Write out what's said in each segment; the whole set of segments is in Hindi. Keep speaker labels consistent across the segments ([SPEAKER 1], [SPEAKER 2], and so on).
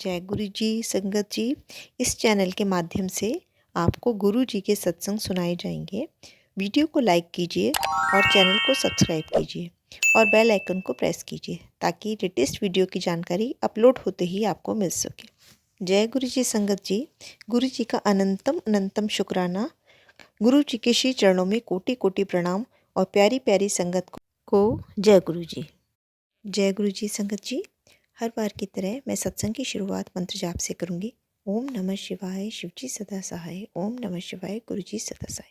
[SPEAKER 1] जय गुरु जी संगत जी। इस चैनल के माध्यम से आपको गुरु जी के सत्संग सुनाए जाएंगे। वीडियो को लाइक कीजिए और चैनल को सब्सक्राइब कीजिए और बेल आइकन को प्रेस कीजिए ताकि लेटेस्ट वीडियो की जानकारी अपलोड होते ही आपको मिल सके। जय गुरु जी संगत जी। गुरु जी का अनंतम अनंतम शुक्राना। गुरु जी के श्री चरणों में कोटि कोटि प्रणाम और प्यारी प्यारी संगत को जय गुरु जी। जय गुरु जी संगत जी। हर बार की तरह मैं सत्संग की शुरुआत मंत्र जाप से करूंगी। ओम नमः शिवाय, शिवजी सदा सहाय। ओम नमः शिवाय, गुरु जी सदा सहाय।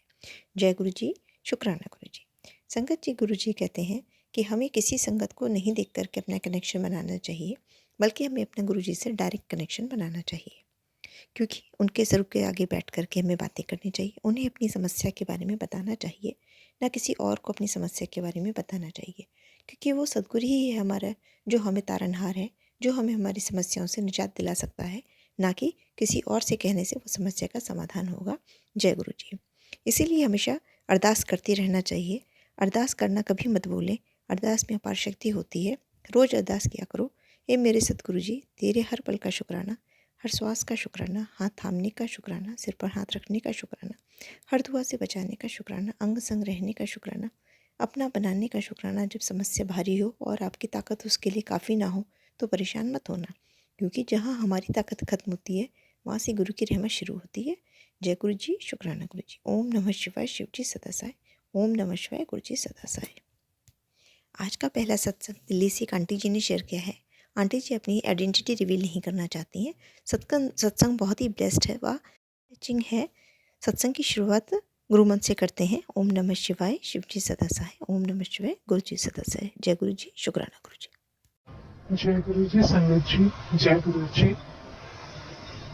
[SPEAKER 1] जय गुरु जी, शुक्राना गुरु जी। संगत जी, गुरु जी कहते हैं कि हमें किसी संगत को नहीं देख करके अपना कनेक्शन बनाना चाहिए, बल्कि हमें अपने गुरु जी से डायरेक्ट कनेक्शन बनाना चाहिए, क्योंकि उनके सर के आगे बैठ करके हमें बातें करनी चाहिए। उन्हें अपनी समस्या के बारे में बताना चाहिए, ना किसी और को अपनी समस्या के बारे में बताना चाहिए, क्योंकि वो सद्गुरु ही है हमारा, जो हमें तारनहार है, जो हमें हमारी समस्याओं से निजात दिला सकता है, ना कि किसी और से कहने से वो समस्या का समाधान होगा। जय गुरु जी। इसीलिए हमेशा अरदास करते रहना चाहिए। अरदास करना कभी मत भूलें। अरदास में अपार शक्ति होती है। रोज़ अरदास किया करो। हे मेरे सतगुरु जी, तेरे हर पल का शुक्राना, हर श्वास का शुक्राना, हाथ थामने का शुक्राना, सिर पर हाथ रखने का शुक्राना, हर दुआ से बचाने का शुक्राना, अंग संग रहने का शुक्राना, अपना बनाने का शुक्राना। जब समस्या भारी हो और आपकी ताकत उसके लिए काफ़ी ना हो तो परेशान मत होना, क्योंकि जहाँ हमारी ताकत खत्म होती है वहाँ से गुरु की रहमत शुरू होती है। जय गुरु जी, शुक्राना गुरु जी। ओम नमः शिवाय, शिव जी सदा सहाय। ओम नमः शिवाय, गुरु जी सदा सहाय। आज का पहला सत्संग दिल्ली से एक आंटी जी ने शेयर किया है। आंटी जी अपनी आइडेंटिटी रिवील नहीं करना चाहती हैं। सत्संग बहुत ही ब्लेस्ड है, वह टचिंग है। सत्संग की शुरुआत गुरु मंत्र से करते हैं। ओम नमः शिवाय, शिव जी सदा सहाय। ओम नमः शिवाय, गुरु जी सदा सहाय। जय गुरु जी, शुक्राना गुरु जी।
[SPEAKER 2] जय गुरु जी संगत जी। जय गुरु जी।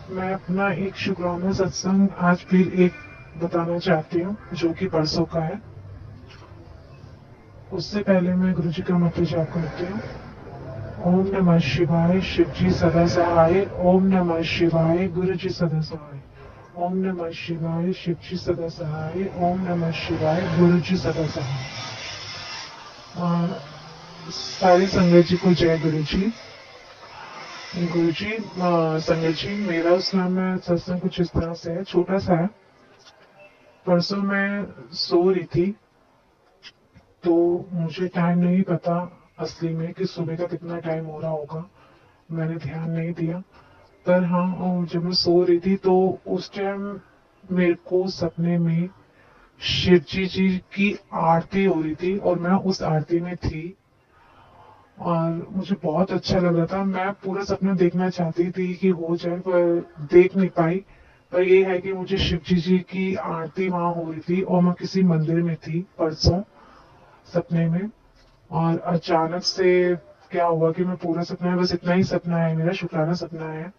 [SPEAKER 2] मैं अपना एक शुक्राना सत्संग आज फिर एक बताना चाहती हूँ, जो कि परसों का है। उससे पहले मैं गुरु जी का मंत्र जाप करती हूँ। ओम नमः शिवाय, शिव जी सदा सहाय। ओम नमः शिवाय, गुरु जी सदा सहाय। ओम नमः शिवाय, शिव जी सदा सहाय। ओम नमः शिवाय, गुरु जी सदा सहाय। सारी संगत जी को जय गुरु जी। गुरु जी, संगत जी, मेरा उसमें सत्संग कुछ इस तरह से है, छोटा सा है। परसों मैं सो रही थी, तो मुझे टाइम नहीं पता असली में कि सुबह का कितना टाइम हो रहा होगा। मैंने ध्यान नहीं दिया। पर हाँ, और जब मैं सो रही थी तो उस टाइम मेरे को सपने में शिव जी की आरती हो रही थी और मैं उस आरती में थी और मुझे बहुत अच्छा लग रहा था। मैं पूरा सपना देखना चाहती थी कि हो जाए, पर देख नहीं पाई। पर ये है कि मुझे शिव जी की आरती वहां हो रही थी और मैं किसी मंदिर में थी परसों सपने में। और अचानक से क्या हुआ कि मैं पूरा सपना, बस इतना ही सपना है मेरा, शुक्राना सपना है।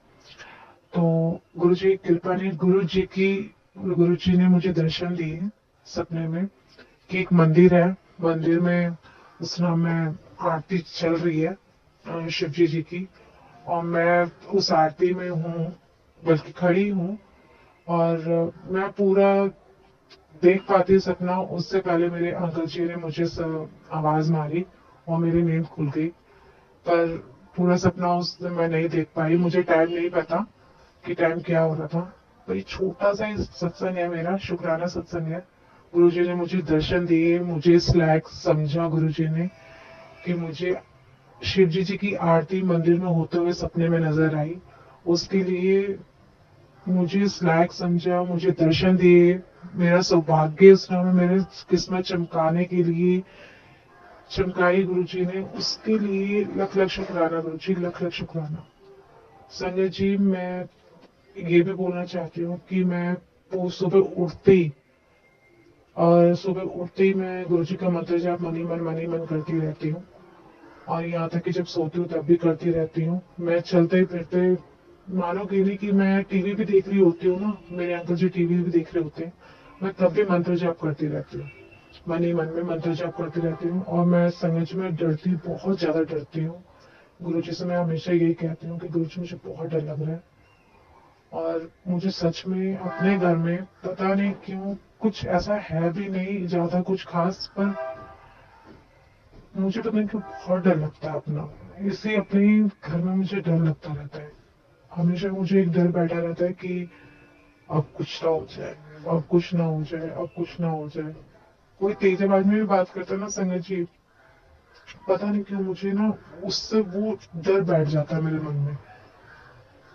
[SPEAKER 2] तो गुरु जी की कृपा ने, गुरु जी ने मुझे दर्शन दिए सपने में कि एक मंदिर है, मंदिर में उस में आरती चल रही है शिव जी की, और मैं उस आरती में हूँ, बल्कि खड़ी हूँ। और मैं पूरा देख पाती हूँ सपना। उससे पहले मेरे अंकल जी ने मुझे आवाज मारी और मेरी नींद खुल गई। पर पूरा सपना उस दिन मैं नहीं देख पाई, मुझे टाइम नहीं पता कि टाइम क्या हो रहा था। पर ये छोटा सा ही सत्संग है मेरा, शुक्राना सत्संग है। गुरु जी ने मुझे दर्शन दिए, मुझे इस लायक समझा गुरु जी ने कि मुझे शिव जी की आरती मंदिर में होते हुए सपने में नजर आई। उसके लिए मुझे इस लायक समझा, मुझे दर्शन दिए, मेरा सौभाग्य उस में मेरे किस्मत चमकाने के लिए चमकाई गुरु जी ने। उसके लिए लख लख शुक्राना गुरु जी, लख लख शुक्राना। संजय जी, मैं ये भी बोलना चाहती हूँ कि मैं सुबह उठते ही मैं गुरु जी का मंत्र जाप मनी मन करती रहती हूँ। और यहाँ तक कि जब सोती हूँ तब भी करती रहती हूँ। मैं चलते फिरते, मानोगे नहीं कि मैं टीवी भी देख रही होती हूँ ना, मेरे अंकल जी टीवी भी देख रहे होते हैं, मैं तब भी मंत्र जाप करती रहती हूँ। मन ही मन में मंत्र जाप करती रहती हूँ। और मैं समझ में डरती, बहुत ज्यादा डरती हूँ। गुरु जी से मैं हमेशा यही कहती हूँ कि गुरु जी मुझे बहुत डर लग रहा है। और मुझे सच में अपने घर में पता नहीं क्यों कुछ ऐसा है भी नहीं ज्यादा कुछ खास, पर मुझे पता नहीं क्यों बहुत डर लगता है अपना। इसे अपने घर में मुझे डर लगता रहता है। हमेशा मुझे एक डर बैठा रहता है कि अब कुछ ना हो जाए, अब कुछ ना हो जाए, अब कुछ ना हो जाए। कोई तेज आवाज में भी बात करता है ना संगत जी, पता नहीं क्यों मुझे ना उससे वो डर बैठ जाता है मेरे मन में।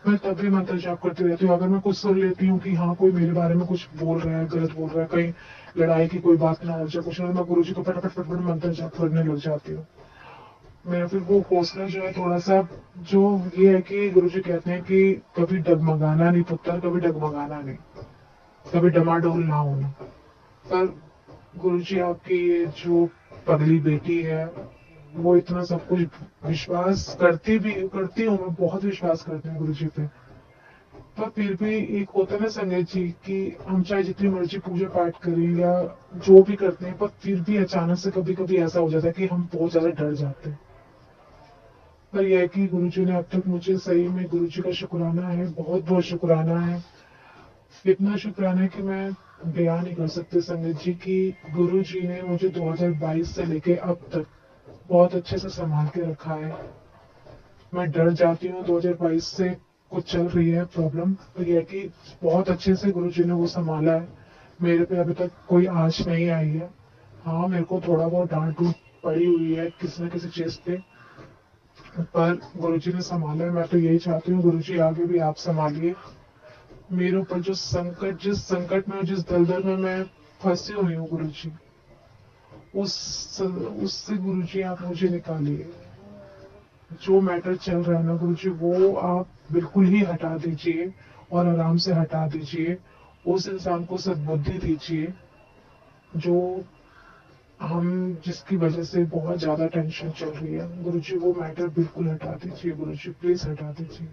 [SPEAKER 2] मैं तभी मंत्र जाप करती रहती हूँ। अगर मैं कुछ सुन लेती हूँ कि हाँ कोई मेरे बारे में कुछ बोल रहा है, गलत बोल रहा है, कहीं लड़ाई की कोई बात ना हो जाए, कुछ ना, मैं गुरु जी को फटाफट फटफट मंत्र जाप करने लग जाती हूँ। मेरा फिर वो हौसला जो है थोड़ा सा, जो ये है कि गुरु जी कहते हैं कि कभी डगमगाना नहीं पुत्र, कभी डगमगाना नहीं, कभी डमाडोल ना होना। पर गुरु जी आपकी ये जो पगली बेटी है, वो इतना सब कुछ विश्वास करती हूँ, मैं बहुत विश्वास करती हूँ गुरु जी पे। पर फिर भी एक होता है ना संगत जी कि हम चाहे जितनी मर्जी पूजा पाठ करें या जो भी करते हैं, पर फिर भी अचानक से कभी कभी ऐसा हो जाता है कि हम बहुत ज्यादा डर जाते हैं। पर यह है कि गुरु जी ने अब तक मुझे, सही में गुरु जी का शुक्राना है, बहुत बहुत शुक्राना है। इतना शुक्राना है कि मैं बयान नहीं कर सकते संगत जी की गुरु जी ने मुझे 2022 से लेके अब तक बहुत अच्छे से संभाल के रखा है। मैं डर जाती हूँ 2022 से, कुछ चल रही है प्रॉब्लम, तो यह है कि बहुत अच्छे से गुरु जी ने वो संभाला है। मेरे पे अभी तक कोई आंच नहीं आई है। हाँ मेरे को थोड़ा बहुत डांट डूट पड़ी हुई है किसी न किसी चीज पे, पर गुरु जी ने संभाला है। मैं तो यही चाहती हूँ गुरु जी आगे भी आप संभालिए। मेरे ऊपर जो संकट, जिस संकट में, जिस दलदल में मैं फंसी हुई हूँ गुरु जी, उससे गुरु जी आप मुझे निकालिए। जो मैटर चल रहा है ना गुरु जी, वो आप बिल्कुल ही हटा दीजिए और आराम से हटा दीजिए। उस इंसान को सद्बुद्धि दीजिए जो हम, जिसकी वजह से बहुत ज्यादा टेंशन चल रही है गुरु जी, वो मैटर बिल्कुल हटा दीजिए गुरु जी, प्लीज हटा दीजिए।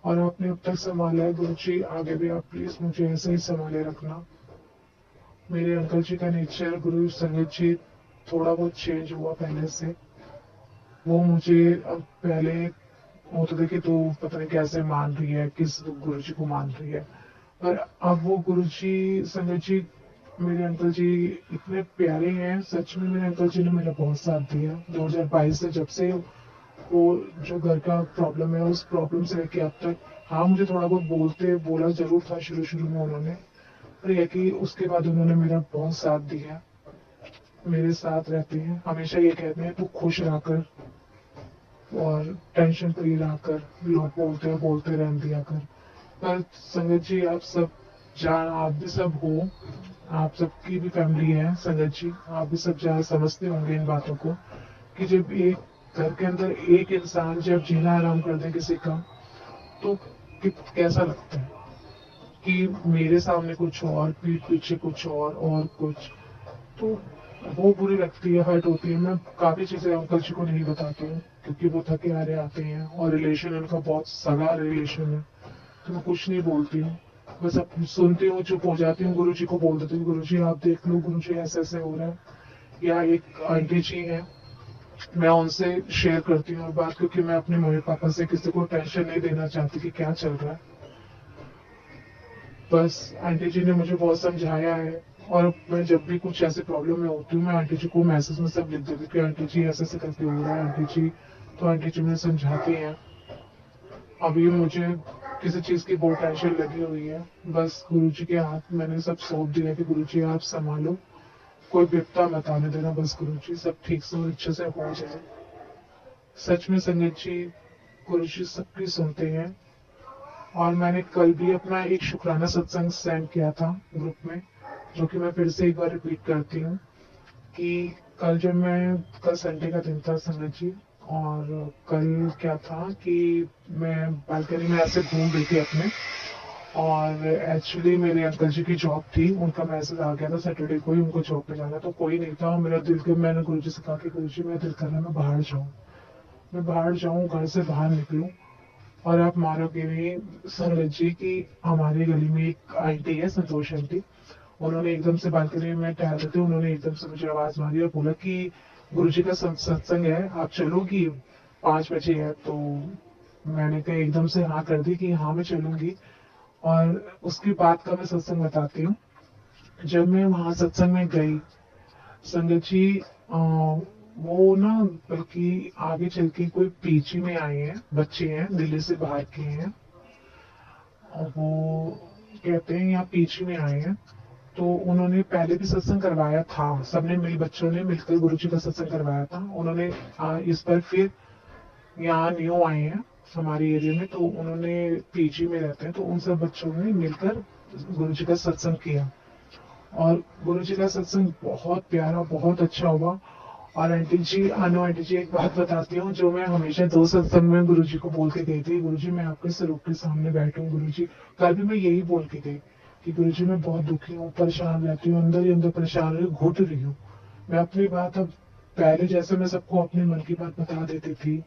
[SPEAKER 2] और आपने अब तक संभाला है गुरु जी, आगे भी आप प्लीज मुझे ऐसे ही संभाले रखना। मेरे अंकल जी का नेचर गुरु संगत जी थोड़ा बहुत चेंज हुआ पहले से। वो मुझे अब पहले होता था कि तो पता नहीं कैसे मान रही है, किस गुरु जी को मान रही है, पर अब वो गुरु जी, संगत जी, मेरे अंकल जी इतने प्यारे हैं। सच में मेरे अंकल जी ने मेरा बहुत साथ दिया 2022 से, जब से वो जो घर का प्रॉब्लम है उस प्रॉब्लम से लेके अब तक। हाँ मुझे थोड़ा बहुत बोला जरूर था शुरू शुरू में उन्होंने, पर यह कि उसके बाद उन्होंने मेरा बहुत साथ दिया। मेरे साथ रहते हैं, हमेशा ये कहते हैं तू खुश रहकर और टेंशन फ्री रहकर, लोग बोलते रहने दिया कर। पर संगत जी आप सब जान, आप भी सब हो, आप सबकी भी फैमिली है संगत जी, आप भी सब जान समझते होंगे इन बातों को कि जब एक घर के अंदर एक इंसान जब जीना आराम कर दे किसी का, तो कैसा लगता है कि मेरे सामने कुछ और, पीठ पीछे कुछ और कुछ, तो वो बुरी लगती है, हर्ट होती है। मैं काफी चीजें अंकल जी को नहीं बताती हूँ क्योंकि वो थके हारे आते हैं और रिलेशन उनका बहुत सगा रिलेशन है, तो मैं कुछ नहीं बोलती हूँ। बस अब सुनती हूँ, चुप हो जाती हूँ, गुरु जी को बोल देती हूँ गुरु जी आप देख लो, गुरु जी ऐसे ऐसे हो रहा है। या एक आंटी जी है, मैं उनसे शेयर करती हूँ बात, क्योंकि मैं अपने मम्मी पापा से किसी को टेंशन नहीं देना चाहती कि क्या चल रहा है। बस आंटी जी ने मुझे बहुत समझाया है, और मैं जब भी कुछ ऐसे प्रॉब्लम में होती हूँ मैं आंटी जी को मैसेज में सब लिख देती हूँ कि आंटी जी ऐसे ऐसे करके हो रहा है आंटी जी, तो आंटी जी मुझे समझाती हैं। अभी मुझे किसी चीज की बहुत टेंशन लगी हुई है, बस गुरु जी के हाथ मैंने सब सौंप दिया कि गुरु जी आप संभालो, कोई विपदा मत आने देना, बस गुरु जी सब ठीक से और अच्छे से हो जाए। सच में संगत जी गुरु जी सबकी सुनते हैं। और मैंने कल भी अपना एक शुक्राना सत्संग सेंड किया था ग्रुप में, जो कि मैं फिर से एक बार रिपीट करती हूँ कि कल जब मैं, कल संडे का दिन था संगत जी, और कल क्या था कि मैं बालकनी में ऐसे घूम रही थी अपने, और एक्चुअली मेरे अंकल जी की जॉब थी, उनका मैसेज आ गया था सैटरडे को ही उनको जॉब पे जाना, तो कोई नहीं था। मेरा दिल के, मैंने गुरु जी से कहा कि गुरु जी मेरा दिल कर रहा है मैं बाहर जाऊँ, मैं बाहर जाऊँ, घर से बाहर निकलूँ। और आप मानोगे नहीं संगत जी की, हमारी गली में एक आंटी है संतोष आंटी, उन्होंने एकदम से बालकनी में टहल रहे थे, उन्होंने एकदम से मुझे आवाज मारी और बोला कि गुरु जी का सत्संग है, आप चलोगी, 5 बजे है। तो मैंने कहा एकदम से हाँ कर दी कि हाँ मैं चलूंगी। और उसकी बात का मैं सत्संग बताती हूँ। जब मैं वहां सत्संग में गई संगत जी, वो ना बल्कि आगे चल के कोई पीजी में आए हैं, बच्चे हैं दिल्ली से बाहर के हैं, और वो कहते हैं यहाँ पीजी में आए हैं। तो उन्होंने पहले भी सत्संग करवाया था, सबने मिल बच्चों ने मिलकर गुरुजी का सत्संग करवाया था। उन्होंने इस बार फिर यहाँ न्यू आए हैं हमारे एरिया में, तो उन्होंने पीजी में रहते हैं, तो उन सब बच्चों ने मिलकर गुरुजी का सत्संग किया। और गुरुजी का सत्संग बहुत प्यारा, बहुत अच्छा हुआ। और आंटी जी, अनु आंटी जी, एक बात बताती हूँ जो मैं हमेशा दो सत्संग में गुरुजी को बोल के गई थी, गुरुजी मैं आपके स्वरूप के सामने बैठूं गुरुजी। कल भी मैं यही बोल के गई कि गुरुजी मैं बहुत दुखी हूँ, परेशान रहती हूँ, अंदर ही अंदर परेशान रही, घुट रही हूँ। मैं अपनी बात अब पहले जैसे मैं सबको अपने मन की बात बता देती थी,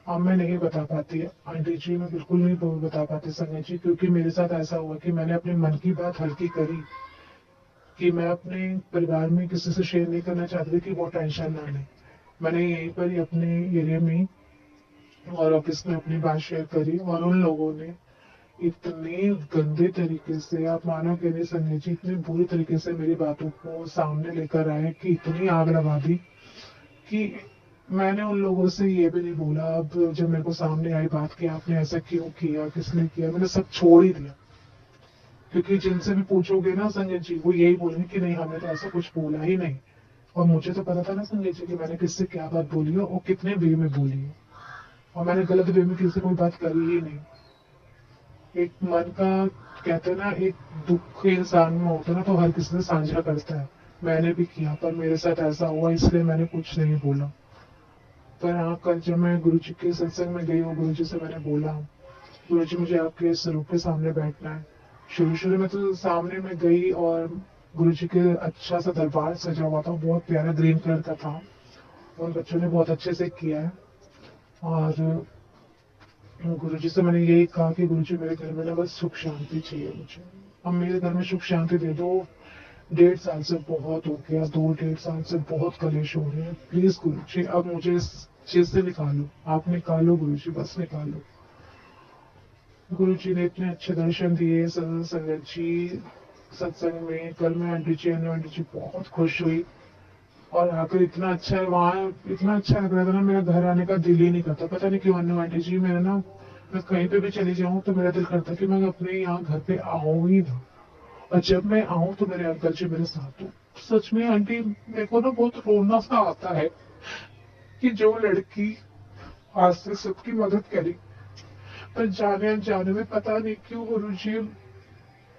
[SPEAKER 2] अब मैं नहीं बता पाती आंटी जी, मैं बिल्कुल नहीं बता पाती संजय जी, क्योंकि मेरे साथ ऐसा हुआ कि मैंने अपने मन की बात हल्की करी कि मैं अपने परिवार में किसी से शेयर नहीं करना चाहती कि वो टेंशन ना ले। मैंने यहीं पर ही अपने एरिया में और ऑफिस में अपनी बात शेयर करी, और उन लोगों ने इतने गंदे तरीके से, आप मानो कि नहीं संजय जी, इतने बुरी तरीके से मेरी बातों को सामने लेकर आए कि इतनी आग लगा दी कि मैंने उन लोगों से ये भी नहीं बोला। अब जब मेरे को सामने आई बात की आपने ऐसा क्यों किया, किसने किया, मैंने सब छोड़ ही दिया। क्योंकि जिनसे भी पूछोगे ना संजय जी, वो यही बोलेंगे कि नहीं हमने तो ऐसा कुछ बोला ही नहीं। और मुझे तो पता था ना संजय जी कि मैंने किससे क्या बात बोली है और कितने वे में बोली है, और मैंने गलत वे में किसी से कोई बात करी ही नहीं। एक मन का, कहते हैं ना, एक दुख इंसान में होता है ना, तो हर किसी से साझा करता है। मैंने भी किया, पर मेरे साथ ऐसा हुआ इसलिए मैंने कुछ नहीं बोला। पर हाँ, कल जब मैं गुरु जी के सत्संग में गई और गुरु जी से मैंने बोला, गुरु जी मुझे आपके स्वरूप के सामने बैठना है। शुरू शुरू में तो सामने में गई, और गुरु जी के अच्छा सा दरबार सजा हुआ था, बहुत प्यारा ग्रीन कलर का था, और बच्चों ने बहुत अच्छे से किया है। और गुरुजी से मैंने यही कहा कि गुरुजी मेरे घर में ना बस सुख शांति चाहिए मुझे, अब मेरे घर में सुख शांति दे दो। 1.5 साल से बहुत हो गया, 2 1.5 साल से बहुत कलेश हो रहे हैं, प्लीज गुरुजी अब मुझे इस चीज से निकालो, आप निकालो गुरुजी, बस निकालो। गुरुजी ने इतने अच्छे दर्शन दिए संगत जी सत्संग में। कल मैं आंटी जी बहुत खुश हुई, और आकर इतना अच्छा है वहाँ, इतना अच्छा लग रहा था ना, मेरा घर आने का दिल ही नहीं करता। पता नहीं क्यों अन्नू आंटी जी, मेरा ना, मैं कहीं पे भी चली जाऊं तो मेरा दिल करता कि मैं अपने यहाँ घर पे आऊं ही ना, और जब मैं आऊं तो मेरे अंकल जी मेरे साथ हो। सच में आंटी, मेरे को ना बहुत रोना सा आता है कि जो लड़की आज से सबकी मदद करी, पर जाने अनजाने में पता नहीं क्यों गुरुजी,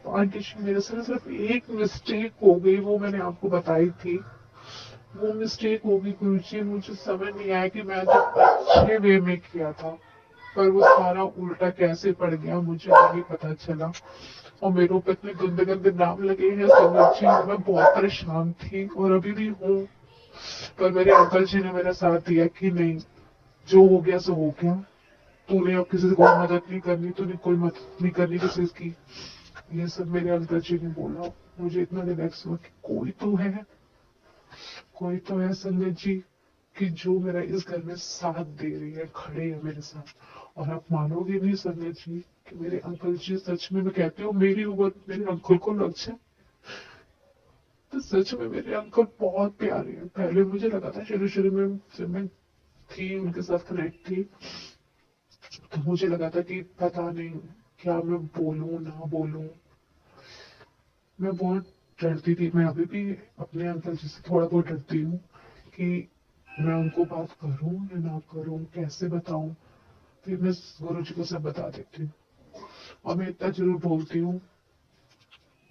[SPEAKER 2] आंटी जी मेरे से ना सिर्फ एक मिस्टेक हो गई, वो मैंने आपको बताई थी। वो मिस्टेक होगी गुरुजी, मुझे समझ नहीं आया कि मैं तो अच्छे वे में किया था, पर वो सारा उल्टा कैसे पड़ गया मुझे नहीं पता चला। और मेरे ऊपर इतने गंदे गंदे नाम लगे हैं संगत जी, मैं बहुत परेशान थी और अभी भी हूँ। पर मेरे अंकल जी ने मेरा साथ दिया कि नहीं, जो हो गया सो हो गया, तूने अब किसी से कोई मदद नहीं करनी, तूने कोई मदद नहीं करनी किसी की। ये सब मेरे अंकल जी ने बोला। मुझे इतना रिलैक्स हुआ कि कोई तो है, कोई तो है संजय जी, कि जो मेरा इस घर में साथ दे रही है, खड़े है मेरे साथ। और आप मानोगे नहीं संजय जी कि मेरे अंकल जी, सच में मैं कहती हूँ मेरी उम्र मेरे अंकल को लग जाए, तो सच में मेरे अंकल बहुत प्यारे हैं। पहले मुझे लगा था शुरू शुरू में जब मैं थी उनके साथ कनेक्ट थी, तो मुझे लगा था कि पता नहीं क्या मैं बोलूं ना बोलूं। मैं बहुत डरती थी, मैं अभी भी अपने अंकल जी से थोड़ा बहुत डरती हूँ कि मैं उनको बात करूं या ना करूं, कैसे बताऊं। फिर मैं गुरु जी को सब बता देती हूँ, और मैं इतना जरूर बोलती हूँ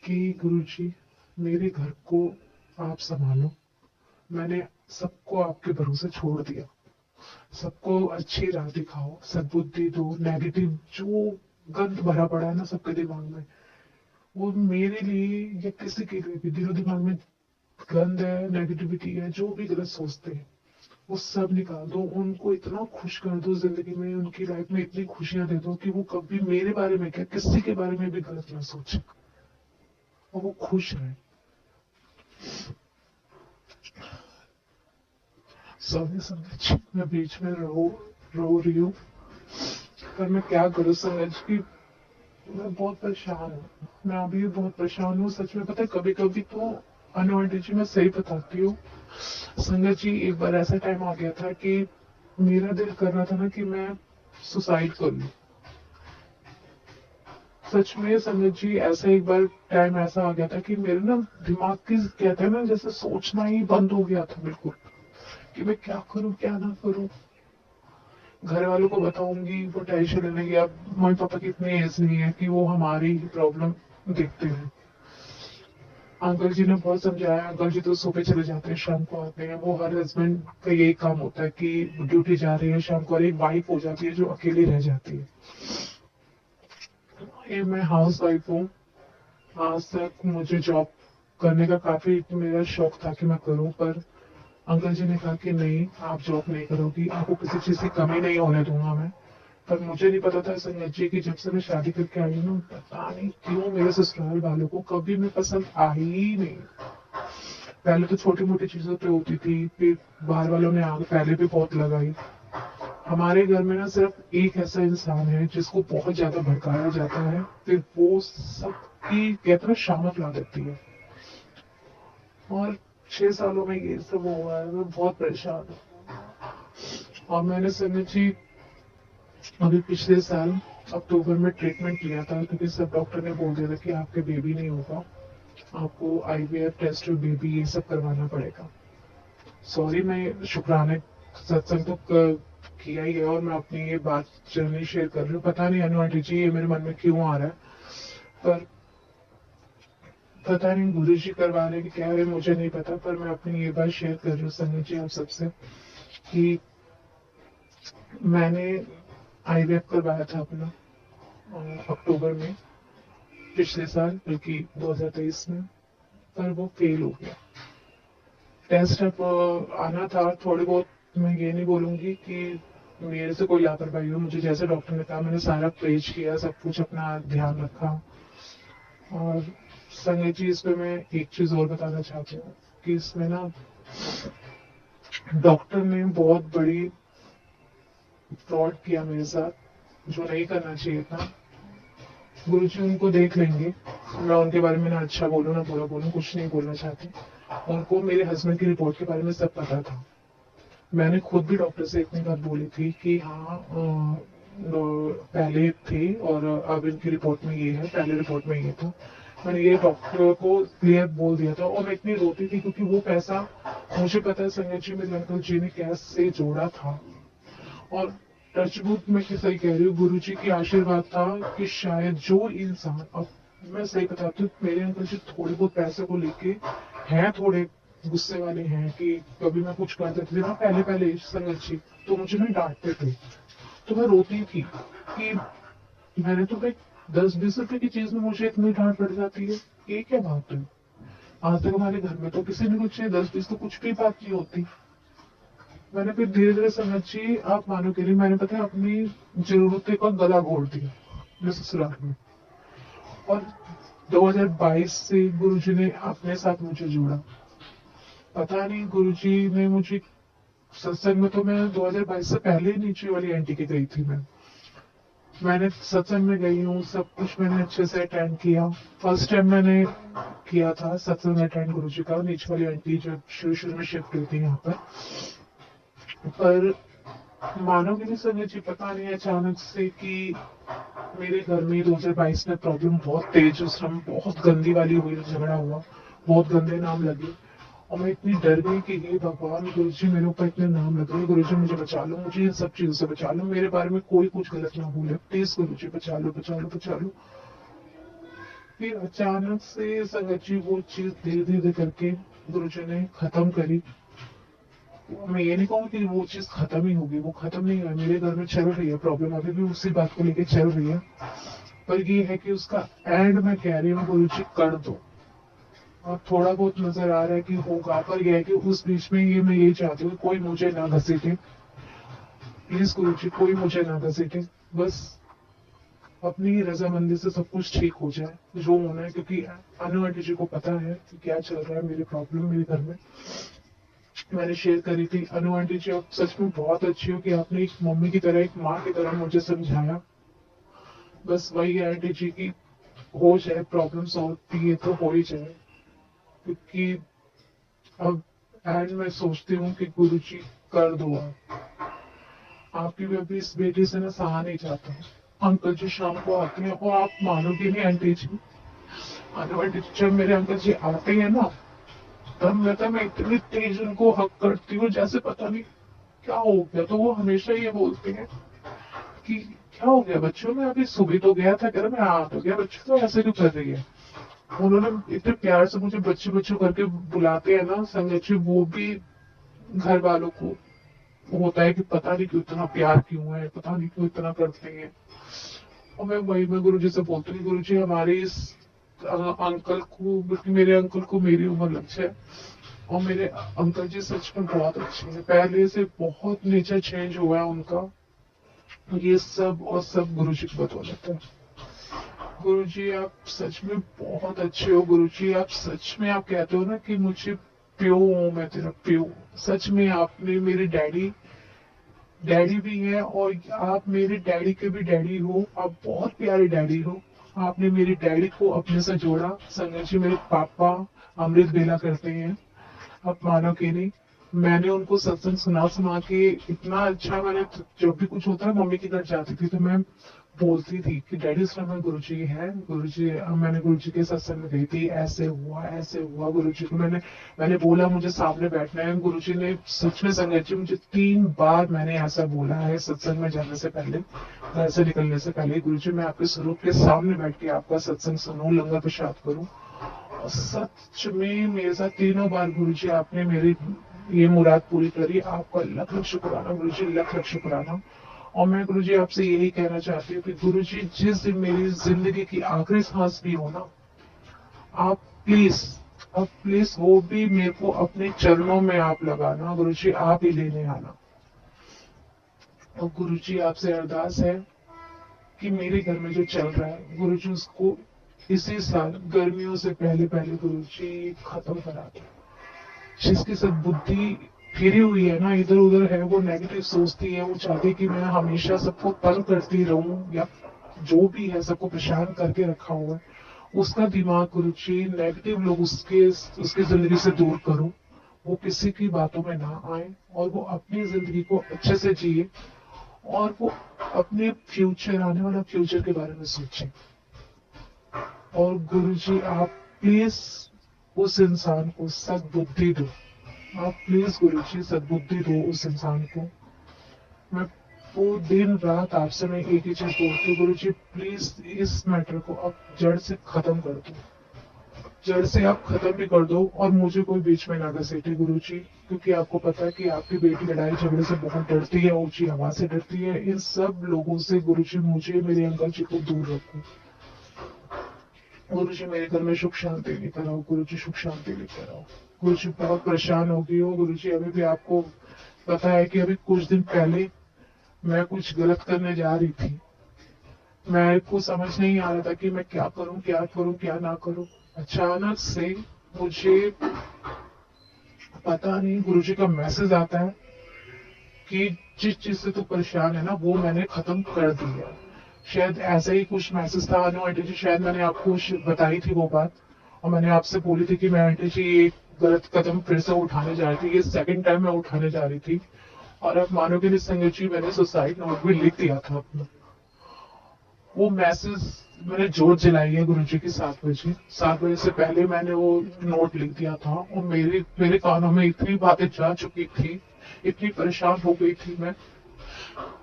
[SPEAKER 2] कि गुरु जी मेरे घर को आप संभालो, मैंने सबको आपके भरोसे छोड़ दिया, सबको अच्छी राह दिखाओ, सद्बुद्धि दो। नेगेटिव जो गंद भरा पड़ा है ना सबके दिमाग में, वो मेरे लिए या किसी के लिए भी दिलो दिमाग में गंद है, नेगेटिविटी है, जो भी गलत सोचते हैं वो सब निकाल दो। उनको इतना खुश कर दो जिंदगी में, उनकी लाइफ में इतनी खुशियां दे दो कि वो कभी मेरे बारे में क्या, किसी के बारे में भी गलत ना सोचे, और वो खुश रहे। सॉरी संगत, मैं बीच में रो रही हूँ, पर मैं क्या करूँ संगत की, मैं बहुत परेशान हूँ। मैं अभी भी बहुत परेशान हूँ सच में। पता है कभी कभी तो, अनु आंटी जी मैं सही बताती हूँ, संगत जी, एक बार ऐसा टाइम आ गया था कि मेरा दिल कर रहा था ना कि मैं सुसाइड कर लूं। सच में संगत जी, ऐसा एक बार टाइम ऐसा आ गया था कि मेरे ना दिमाग की, कहते हैं ना, जैसे सोचना ही बंद हो गया था बिल्कुल, कि मैं क्या करूं क्या ना करूं। घर वालों को बताऊंगी वो टेंशन लेंगे। अब मम्मी पापा की इतनी एज नहीं है कि वो हमारी प्रॉब्लम देखते हैं। अंकल जी ने बहुत समझाया। अंकल जी तो सुबह चले जाते हैं, शाम को आते हैं। वो हर हस्बैंड का यही काम होता है कि ड्यूटी जा रही है शाम को, और एक वाइफ हो जाती है जो अकेली रह जाती है। ये मैं हाउस वाइफ हूँ। आज तक मुझे जॉब करने का काफी मेरा शौक था कि मैं करूं, पर अंकल जी ने कहा कि नहीं, आप जॉब नहीं करोगी, आपको किसी चीज की कमी नहीं होने दूंगा मैं। पर मुझे नहीं पता था संगत जी की, जब से मैं शादी करके आई हूँ ना, पता नहीं क्यों मेरे ससुराल वालों को कभी मैं पसंद आई ही नहीं। पहले तो छोटी मोटी चीजों पे होती थी, फिर बाहर वालों ने आग पहले भी बहुत लगाई। हमारे घर में ना सिर्फ एक ऐसा इंसान है जिसको बहुत ज्यादा भड़काया जाता है, फिर वो सबकी, कहते हैं ना, शामत ला देती है। और 6 सालों में ये सब हुआ है, मैं बहुत परेशान हूँ। और मैंने संगत जी अभी पिछले साल अक्टूबर में ट्रीटमेंट लिया था, क्योंकि सब डॉक्टर ने बोल दिया था कि आपके बेबी नहीं होगा, आपको आईवीएफ टेस्ट और बेबी ये सब करवाना पड़ेगा। सॉरी, मैं शुक्राने सत्संग तो किया ही है, और मैं अपनी ये बात जर्नी शेयर कर रही हूँ। पता नहीं अनु आंटी जी ये मेरे मन में क्यों आ रहा है, पर पता नहीं गुरु जी करवा रहे कि क्या है, मुझे नहीं पता। पर मैं अपनी ये बात शेयर कर रही हूँ संगत जी आप सबसे, कि मैंने आईवीएफ करवाया था अपना अक्टूबर में पिछले साल, बल्कि 2023 में, पर वो फेल हो गया। टेस्ट अब आना था थोड़े बहुत। मैं ये नहीं बोलूंगी कि मेरे से कोई लापरवाही हो, मुझे जैसे डॉक्टर ने कहा मैंने सारा परहेज किया, सब कुछ अपना ध्यान रखा। और संगत जी, इस पे मैं एक चीज और बताना चाहती हूँ कि इसमें ना डॉक्टर ने बहुत बड़ी फ्रॉड किया मेरे साथ, जो नहीं करना चाहिए था। गुरु जी उनको देख लेंगे, मैं उनके बारे में ना अच्छा बोलूँ ना बुरा बोलूँ, कुछ नहीं बोलना चाहती। उनको मेरे हस्बैंड की रिपोर्ट के बारे में सब पता था। मैंने खुद भी डॉक्टर से इतनी बात बोली थी कि हाँ, पहले थे और अब इनकी रिपोर्ट में ये है, पहले रिपोर्ट में ये था। मैंने ये डॉक्टर को क्लियर बोल दिया था, और मैं इतनी रोती थी क्योंकि वो पैसा मुझे पता है संजय जी, मेरे अंकल जी ने कैसे जोड़ा था। और टचवुड में सही कह रही हूँ, गुरु जी की आशीर्वाद था कि शायद जो इंसान, अब मैं सही बताती हूँ, मेरे अंकल जी थोड़े बहुत पैसे को लेके हैं थोड़े गुस्से वाले हैं, कि कभी मैं कुछ कर देती थी ना पहले पहले संगत जी, तो मुझे ना डांटते थे। तो मैं रोती थी कि मैंने तो भाई 10-20 रुपए की चीज में मुझे इतनी डांट पड़ जाती है, ये क्या बात है। आज तक हमारे घर में तो किसी ने कुछ 10-20 तो कुछ भी बात नहीं होती। मैंने फिर धीरे धीरे समझी, आप मानोगे नहीं, मैंने पता है अपनी जरूरतें का गला घोट दिया मेरे ससुराल में। और 2022 से गुरुजी ने अपने साथ मुझे जोड़ा। पता नहीं गुरुजी ने मुझे, सत्संग में तो मैं 2022 से पहले ही नीचे वाली आंटी की गई थी। मैंने सत्संग में गई हूँ, सब कुछ मैंने अच्छे से अटेंड किया। फर्स्ट टाइम मैंने किया था सत्संग अटेंड गुरुजी का, नीचे वाली आंटी जब शुरू शुरू में शिफ्ट हुई थी यहाँ पर मानोगे नहीं संजय जी, पता नहीं अचानक से कि मेरे घर में 2022 में प्रॉब्लम बहुत तेज, उस समय बहुत गंदी वाली हुई, झगड़ा हुआ, बहुत गंदे नाम लगे। और मैं इतनी डर गई कि हे भगवान, गुरु जी मेरे ऊपर इतने नाम लग रहे, गुरु जी मुझे बचा लो, मुझे इन सब चीजों से बचा लो, मेरे बारे में कोई कुछ गलत ना बोले, प्लीज गुरु जी बचा लो बचा लो बचा लो। फिर अचानक से संगत जी वो चीज धीरे धीरे करके गुरु जी ने खत्म करी। मैं ये नहीं कहूँ कि वो चीज खत्म ही होगी, वो खत्म नहीं है, मेरे घर में चल रही है प्रॉब्लम, अभी भी उसी बात को लेके चल रही है। पर ये है कि उसका एंड मैं कह रही हूँ गुरु जी कर दो। और थोड़ा बहुत नजर आ रहा है कि होगा, पर यह है कि उस बीच में ये मैं ये चाहती हूँ कोई मुझे ना घसीटे, प्लीज गुरु जी कोई मुझे ना घसीटे, बस अपनी रजामंदी से सब कुछ ठीक हो जाए जो होना है। क्योंकि अनु आंटी जी को पता है कि क्या चल रहा है, मेरी प्रॉब्लम मेरे घर में मैंने शेयर करी थी। अनु आंटी जी आप सच में बहुत अच्छी हो कि आपने एक मम्मी की तरह, एक माँ की तरह मुझे समझाया। बस वही है आंटी जी की, हो जाए प्रॉब्लम सॉल्व, ये तो हो ही जाए। क्योंकि अब एंड मैं सोचती हूँ कि गुरुजी कर दो आपकी भी अभी इस बेटी से ना सहा नहीं जाता। अंकल जी शाम को आते हैं और आप मानोगे नहीं आंटी जी, आंटी जी जब मेरे अंकल जी आते हैं ना, तब मैं इतनी तेज उनको हक करती हूँ जैसे पता नहीं क्या हो गया। तो वो हमेशा ये बोलते हैं कि क्या हो गया बच्चों में, अभी सुबह तो गया था घर में, हाँ तो गया बच्चों, तो ऐसे क्यों कर रही है। उन्होंने इतने प्यार से मुझे बच्चे बच्चों करके बुलाते हैं ना संगत जी, वो भी घर वालों को होता है कि पता नहीं क्यों इतना प्यार क्यों है, पता नहीं क्यों इतना करते हैं। और मैं गुरुजी से बोलती हूँ गुरुजी हमारे इस अंकल को, बल्कि मेरे अंकल को मेरी उम्र लग जाए, और मेरे अंकल जी सच में बहुत अच्छे हैं, पहले से बहुत नेचर चेंज हुआ है उनका। ये सब और सब गुरुजी की बदौलत है। गुरुजी आप सच में बहुत अच्छे हो। गुरुजी आप सच में, आप कहते हो ना कि मुझे प्यो हूं मैं तेरा प्यो, सच में आपने मेरे डैडी डैडी भी है, और आप मेरे डैडी के भी डैडी हो, आप बहुत प्यारे डैडी हो। आपने मेरे डैडी को अपने से जोड़ा। संजय जी मेरे पापा अमृत बेला करते हैं, आप मानोगे नहीं, मैंने उनको सत्संग सुना सुना के इतना अच्छा, मैंने जब भी कुछ होता है मम्मी के घर जाती थी तो मैं बोलती थी कि डैडी इस समय गुरुजी है, गुरुजी, मैंने गुरुजी के सत्संग में गई थी, ऐसे हुआ गुरुजी को मैंने बोला मुझे सामने बैठना है। गुरुजी ने सच में संगत जी मुझे 3 बार मैंने ऐसा बोला है सत्संग में जाने से पहले, घर से निकलने से पहले, गुरुजी मैं आपके स्वरूप के सामने बैठ के आपका सत्संग सुनूं, लंगर प्रसाद करूं। और सच में मेरे साथ 3 बार गुरुजी आपने मेरी ये मुराद पूरी करी। आपका लख लख शुक्राना गुरुजी, लख लख शुक्राना। और मैं गुरुजी आपसे यही कहना चाहती हूँ कि गुरुजी जिस दिन मेरी जिंदगी की आखिरी सांस भी हो ना, आप प्लीज, अब प्लीज वो भी मेरे को अपने चरणों में आप लगाना गुरुजी, आप ही लेने आना। और गुरुजी आपसे अरदास है कि मेरे घर में जो चल रहा है गुरुजी उसको इसी साल गर्मियों से पहले पहले गुरुजी खत्म करा दो। जिसकी सब बुद्धि फिरी हुई है ना, इधर उधर है, वो नेगेटिव सोचती है, वो चाहती है कि मैं हमेशा सबको तंग करती रहूं, या जो भी है सबको परेशान करके रखा हुआ है, उसका दिमाग गुरुजी नेगेटिव लोग उसकी जिंदगी से दूर करो। वो किसी की बातों में ना आए और वो अपनी जिंदगी को अच्छे से जिए, और वो अपने फ्यूचर, आने वाला फ्यूचर के बारे में सोचे। और गुरुजी आप प्लीज उस इंसान को सद्बुद्धि दो, आप प्लीज गुरुजी सद्बुद्धि दो उस इंसान को। मैं वो दिन रात आपसे मैं एक ही चीज बोलती हूँ गुरुजी, प्लीज इस मैटर को आप जड़ से खत्म कर दो, जड़ से आप खत्म भी कर दो, और मुझे कोई बीच में ना घसीटे गुरुजी, क्योंकि आपको पता है कि आपकी बेटी लड़ाई झगड़े से बहुत डरती है, ऊंची आवाज से डरती है। इन सब लोगों से गुरुजी मुझे, मेरे अंकल जी को दूर रखो। गुरुजी मेरे घर में सुख शांति लेकर आओ, गुरुजी सुख शांति लेकर आओ। गुरुजी बहुत परेशान हो गई हो गुरुजी, अभी भी आपको पता है कि अभी कुछ दिन पहले मैं कुछ गलत करने जा रही थी, मेरे को समझ नहीं आ रहा था कि मैं क्या करूं क्या करूं क्या ना करूं। अचानक से मुझे पता नहीं गुरुजी का मैसेज आता है कि जिस चीज से तू परेशान है ना वो मैंने खत्म कर दिया। शायद ऐसा ही कुछ मैसेज था। अनु आंटी जी शायद मैंने आपको बताई थी वो बात, और मैंने आपसे बोली थी कि मैं आंटी जी ये गलत कदम फिर से उठाने जा रही थी, ये सेकंड टाइम मैं उठाने जा रही थी। और आप मानोगे नहीं संगत जी, मैंने सुसाइड नोट भी लिख दिया था अपना। वो मैसेज मैंने जोत जलाई है गुरु जी की 7 बजे, 7 बजे से पहले मैंने वो नोट लिख दिया था, और मेरे कानों में इतनी बातें जा चुकी थी, इतनी परेशान हो गई थी मैं।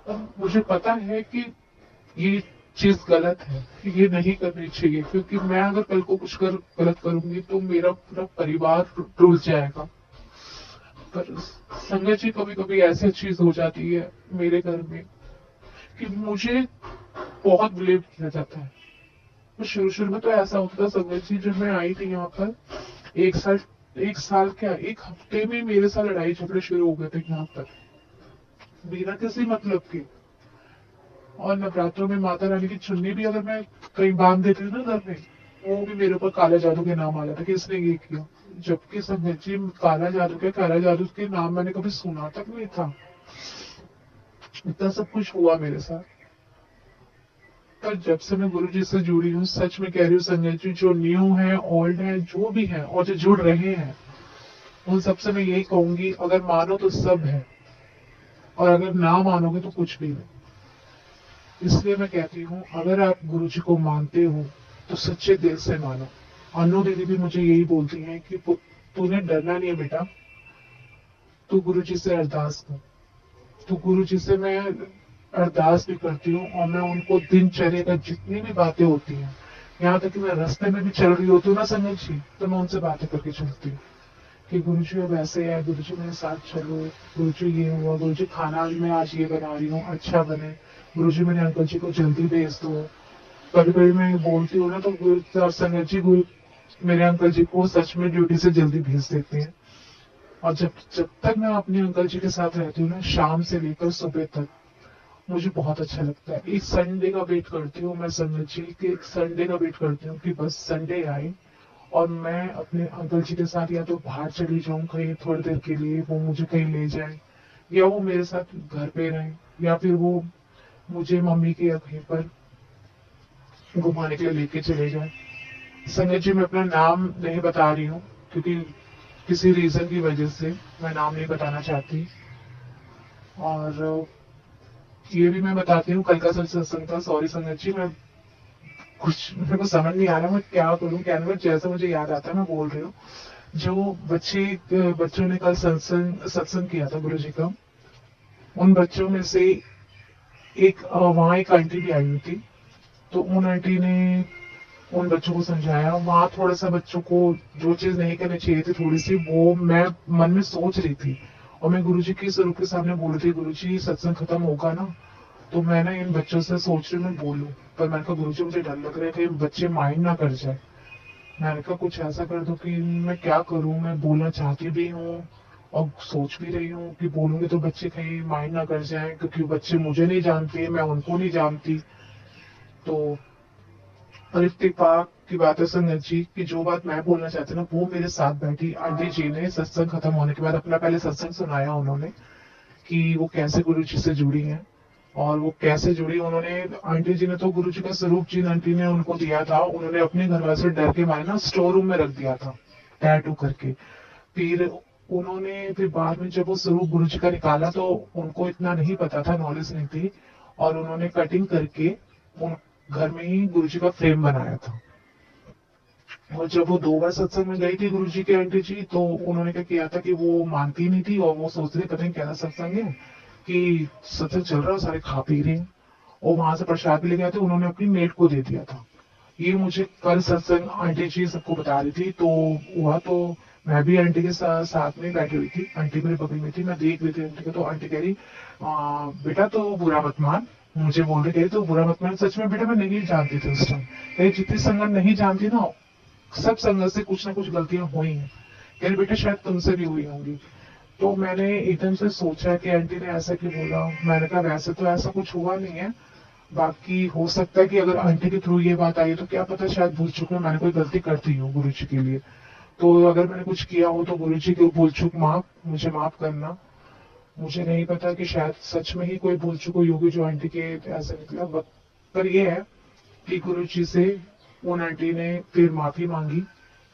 [SPEAKER 2] और मुझे पता है कि ये चीज गलत है, ये नहीं करनी चाहिए, क्योंकि मैं अगर कल को कुछ गलत करूंगी तो मेरा पूरा परिवार टूट जाएगा। पर संगत जी कभी कभी ऐसी चीज हो जाती है मेरे घर में कि मुझे बहुत ब्लेम किया जाता है। तो शुरू शुरू में तो ऐसा होता था संगत जी, जब मैं आई थी यहाँ पर, एक साल क्या, एक हफ्ते में मेरे साथ लड़ाई झगड़े शुरू हो गए थे यहाँ पर, बिना किसी मतलब के। और नवरात्रों में माता रानी की चुन्नी भी अगर मैं कहीं बांध देती थी ना घर में, वो भी मेरे ऊपर काला जादू के नाम आ जाता कि इसने ये किया, जबकि संगत जी काला जादू के नाम मैंने कभी सुना तक नहीं था। इतना सब कुछ हुआ मेरे साथ। पर जब से मैं गुरु जी से जुड़ी हूँ, सच में कह रही हूँ संजय जी, जो न्यू है, ओल्ड है, जो भी है, और जो जुड़ रहे हैं, उन सबसे मैं यही कहूंगी, अगर मानो तो सब है, और अगर ना मानोगे तो कुछ भी नहीं। इसलिए मैं कहती हूँ, अगर आप गुरुजी को मानते हो तो सच्चे दिल से मानो। अनु दीदी भी मुझे यही बोलती हैं कि तूने डरना नहीं है बेटा, तू गुरुजी से अरदास कर। तो गुरुजी से मैं अरदास भी करती हूँ, और मैं उनको दिनचर्या का जितनी भी बातें होती हैं, यहाँ तक कि मैं रास्ते में भी चल रही होती हूँ ना संगत जी, तो मैं उनसे बातें करके चलती हूँ कि गुरुजी अब ऐसे है, गुरुजी मेरे साथ चलो, गुरुजी ये हुआ, गुरुजी खाना मैं आज ये बना रही हूँ, अच्छा बने, गुरुजी मेरे अंकल जी को जल्दी भेज दो। कभी कभी मैं बोलती हूँ ना, तो संगत जी गुरु मेरे अंकल जी को सच में ड्यूटी से जल्दी भेज देते हैं। और जब जब तक मैं अपने अंकल जी के साथ रहती हूँ ना, शाम से लेकर सुबह तक, मुझे बहुत अच्छा लगता है। एक संडे का वेट करती हूँ मैं संगत जी के, एक संडे का वेट करती हूँ कि बस संडे आए और मैं अपने अंकल जी के साथ या तो बाहर चली जाऊं कहीं थोड़ी देर के लिए, वो मुझे कहीं ले जाए, या वो मेरे साथ घर पे रहे, या फिर वो मुझे मम्मी के या कहीं पर घुमाने के लिए लेके चले जाए। संगत जी मैं अपना नाम नहीं बता रही हूँ, क्योंकि किसी रीजन की वजह से मैं नाम नहीं बताना चाहती। और ये भी मैं बताती हूँ, कल का सत्संग था, सॉरी संगत जी, मैं कुछ मेरे को समझ नहीं आ रहा मैं क्या करूँ क्या नहीं, जैसे मुझे याद आता है मैं बोल रही हूँ। जो बच्चों ने कल सत्संग सत्संग किया था गुरु जी का, उन बच्चों में से एक वहाँ एक आंटी भी आई हुई थी। तो उन आंटी ने उन बच्चों को समझाया, वहां थोड़ा सा बच्चों को जो चीज नहीं करनी चाहिए थी थोड़ी सी, वो मैं मन में सोच रही थी, और मैं गुरुजी के स्वरूप के सामने बोल रही थी, गुरुजी सत्संग खत्म होगा ना, तो मैं ना इन बच्चों से सोच रही हूँ मैं बोलूं, पर मैंने कहा गुरुजी मुझे डर लग रहा है कि बच्चे माइंड ना कर जाए। मैंने कहा कुछ ऐसा कर दो कि मैं क्या करूं, मैं बोलना चाहती भी हूँ और सोच भी रही हूँ कि बोलूंगी तो बच्चे कहीं माइंड ना कर जाएं, क्योंकि बच्चे मुझे नहीं जानते, मैं उनको नहीं जानती। तो और इत्तेफाक की बात है संगत जी कि जो बात मैं बोलना चाहती हूँ ना, वो मेरे साथ बैठी आंटी जी ने सत्संग खत्म होने के बाद अपना पहले सत्संग सुनाया उन्होंने, कि वो कैसे गुरु जी से जुड़ी हैं और वो कैसे जुड़ी। उन्होंने आंटी जी ने तो गुरु जी का स्वरूप जिन आंटी ने उनको दिया था, उन्होंने अपने घर वाले से डर के मारे ना स्टोर रूम में रख दिया था टैटू करके। फिर उन्होंने फिर बाद में जब वो स्वरूप गुरु जी का निकाला तो उनको इतना नहीं पता था, नॉलेज नहीं थी, और उन्होंने कटिंग करके उन घर में ही गुरु जी का फ्रेम बनाया था। और जब वो 2 बार सत्संग में गई थी गुरु जी की आंटी जी, तो उन्होंने क्या किया था कि वो मानती नहीं थी, और वो सोच रही पता नहीं कैसा सत्संग है कि सत्संग चल रहा है सारे खा पी रहे हैं, और वहां से प्रसाद भी लेके आए थे, उन्होंने अपनी मेट को दे दिया था। ये मुझे कल सत्संग आंटी जी सबको बता रही थी। तो हुआ तो मैं भी आंटी के साथ में बैठी हुई थी, आंटी मेरे बगल में थी, मैं देख रही थी आंटी को। तो आंटी कह रही बेटा तो बुरा मत मान, मुझे बोल रही, कह रही तो बुरा मत मान। सच में बेटा मैं नहीं जानती थी उस टाइम, कह जितनी संगत नहीं जानती ना, सब संगत से कुछ ना कुछ गलतियां हुई हैं, कह रही बेटा शायद तुमसे भी हुई होंगी। तो मैंने एकदम से सोचा कि आंटी ने ऐसा क्यों बोला। मैंने कहा वैसे तो ऐसा कुछ हुआ नहीं है, बाकी हो सकता है कि अगर आंटी के थ्रू ये बात आई है तो क्या पता शायद भूल चूक में मैंने कोई गलती करती हूँ गुरु जी के लिए। तो अगर मैंने कुछ किया हो तो गुरु जी की भूल चूक माफ, मुझे माफ करना। मुझे नहीं पता कि शायद सच में ही कोई भूल चूक हुई होगी जो आंटी के ऐसे निकला, पर ये है कि गुरु जी से उन आंटी ने फिर माफी मांगी।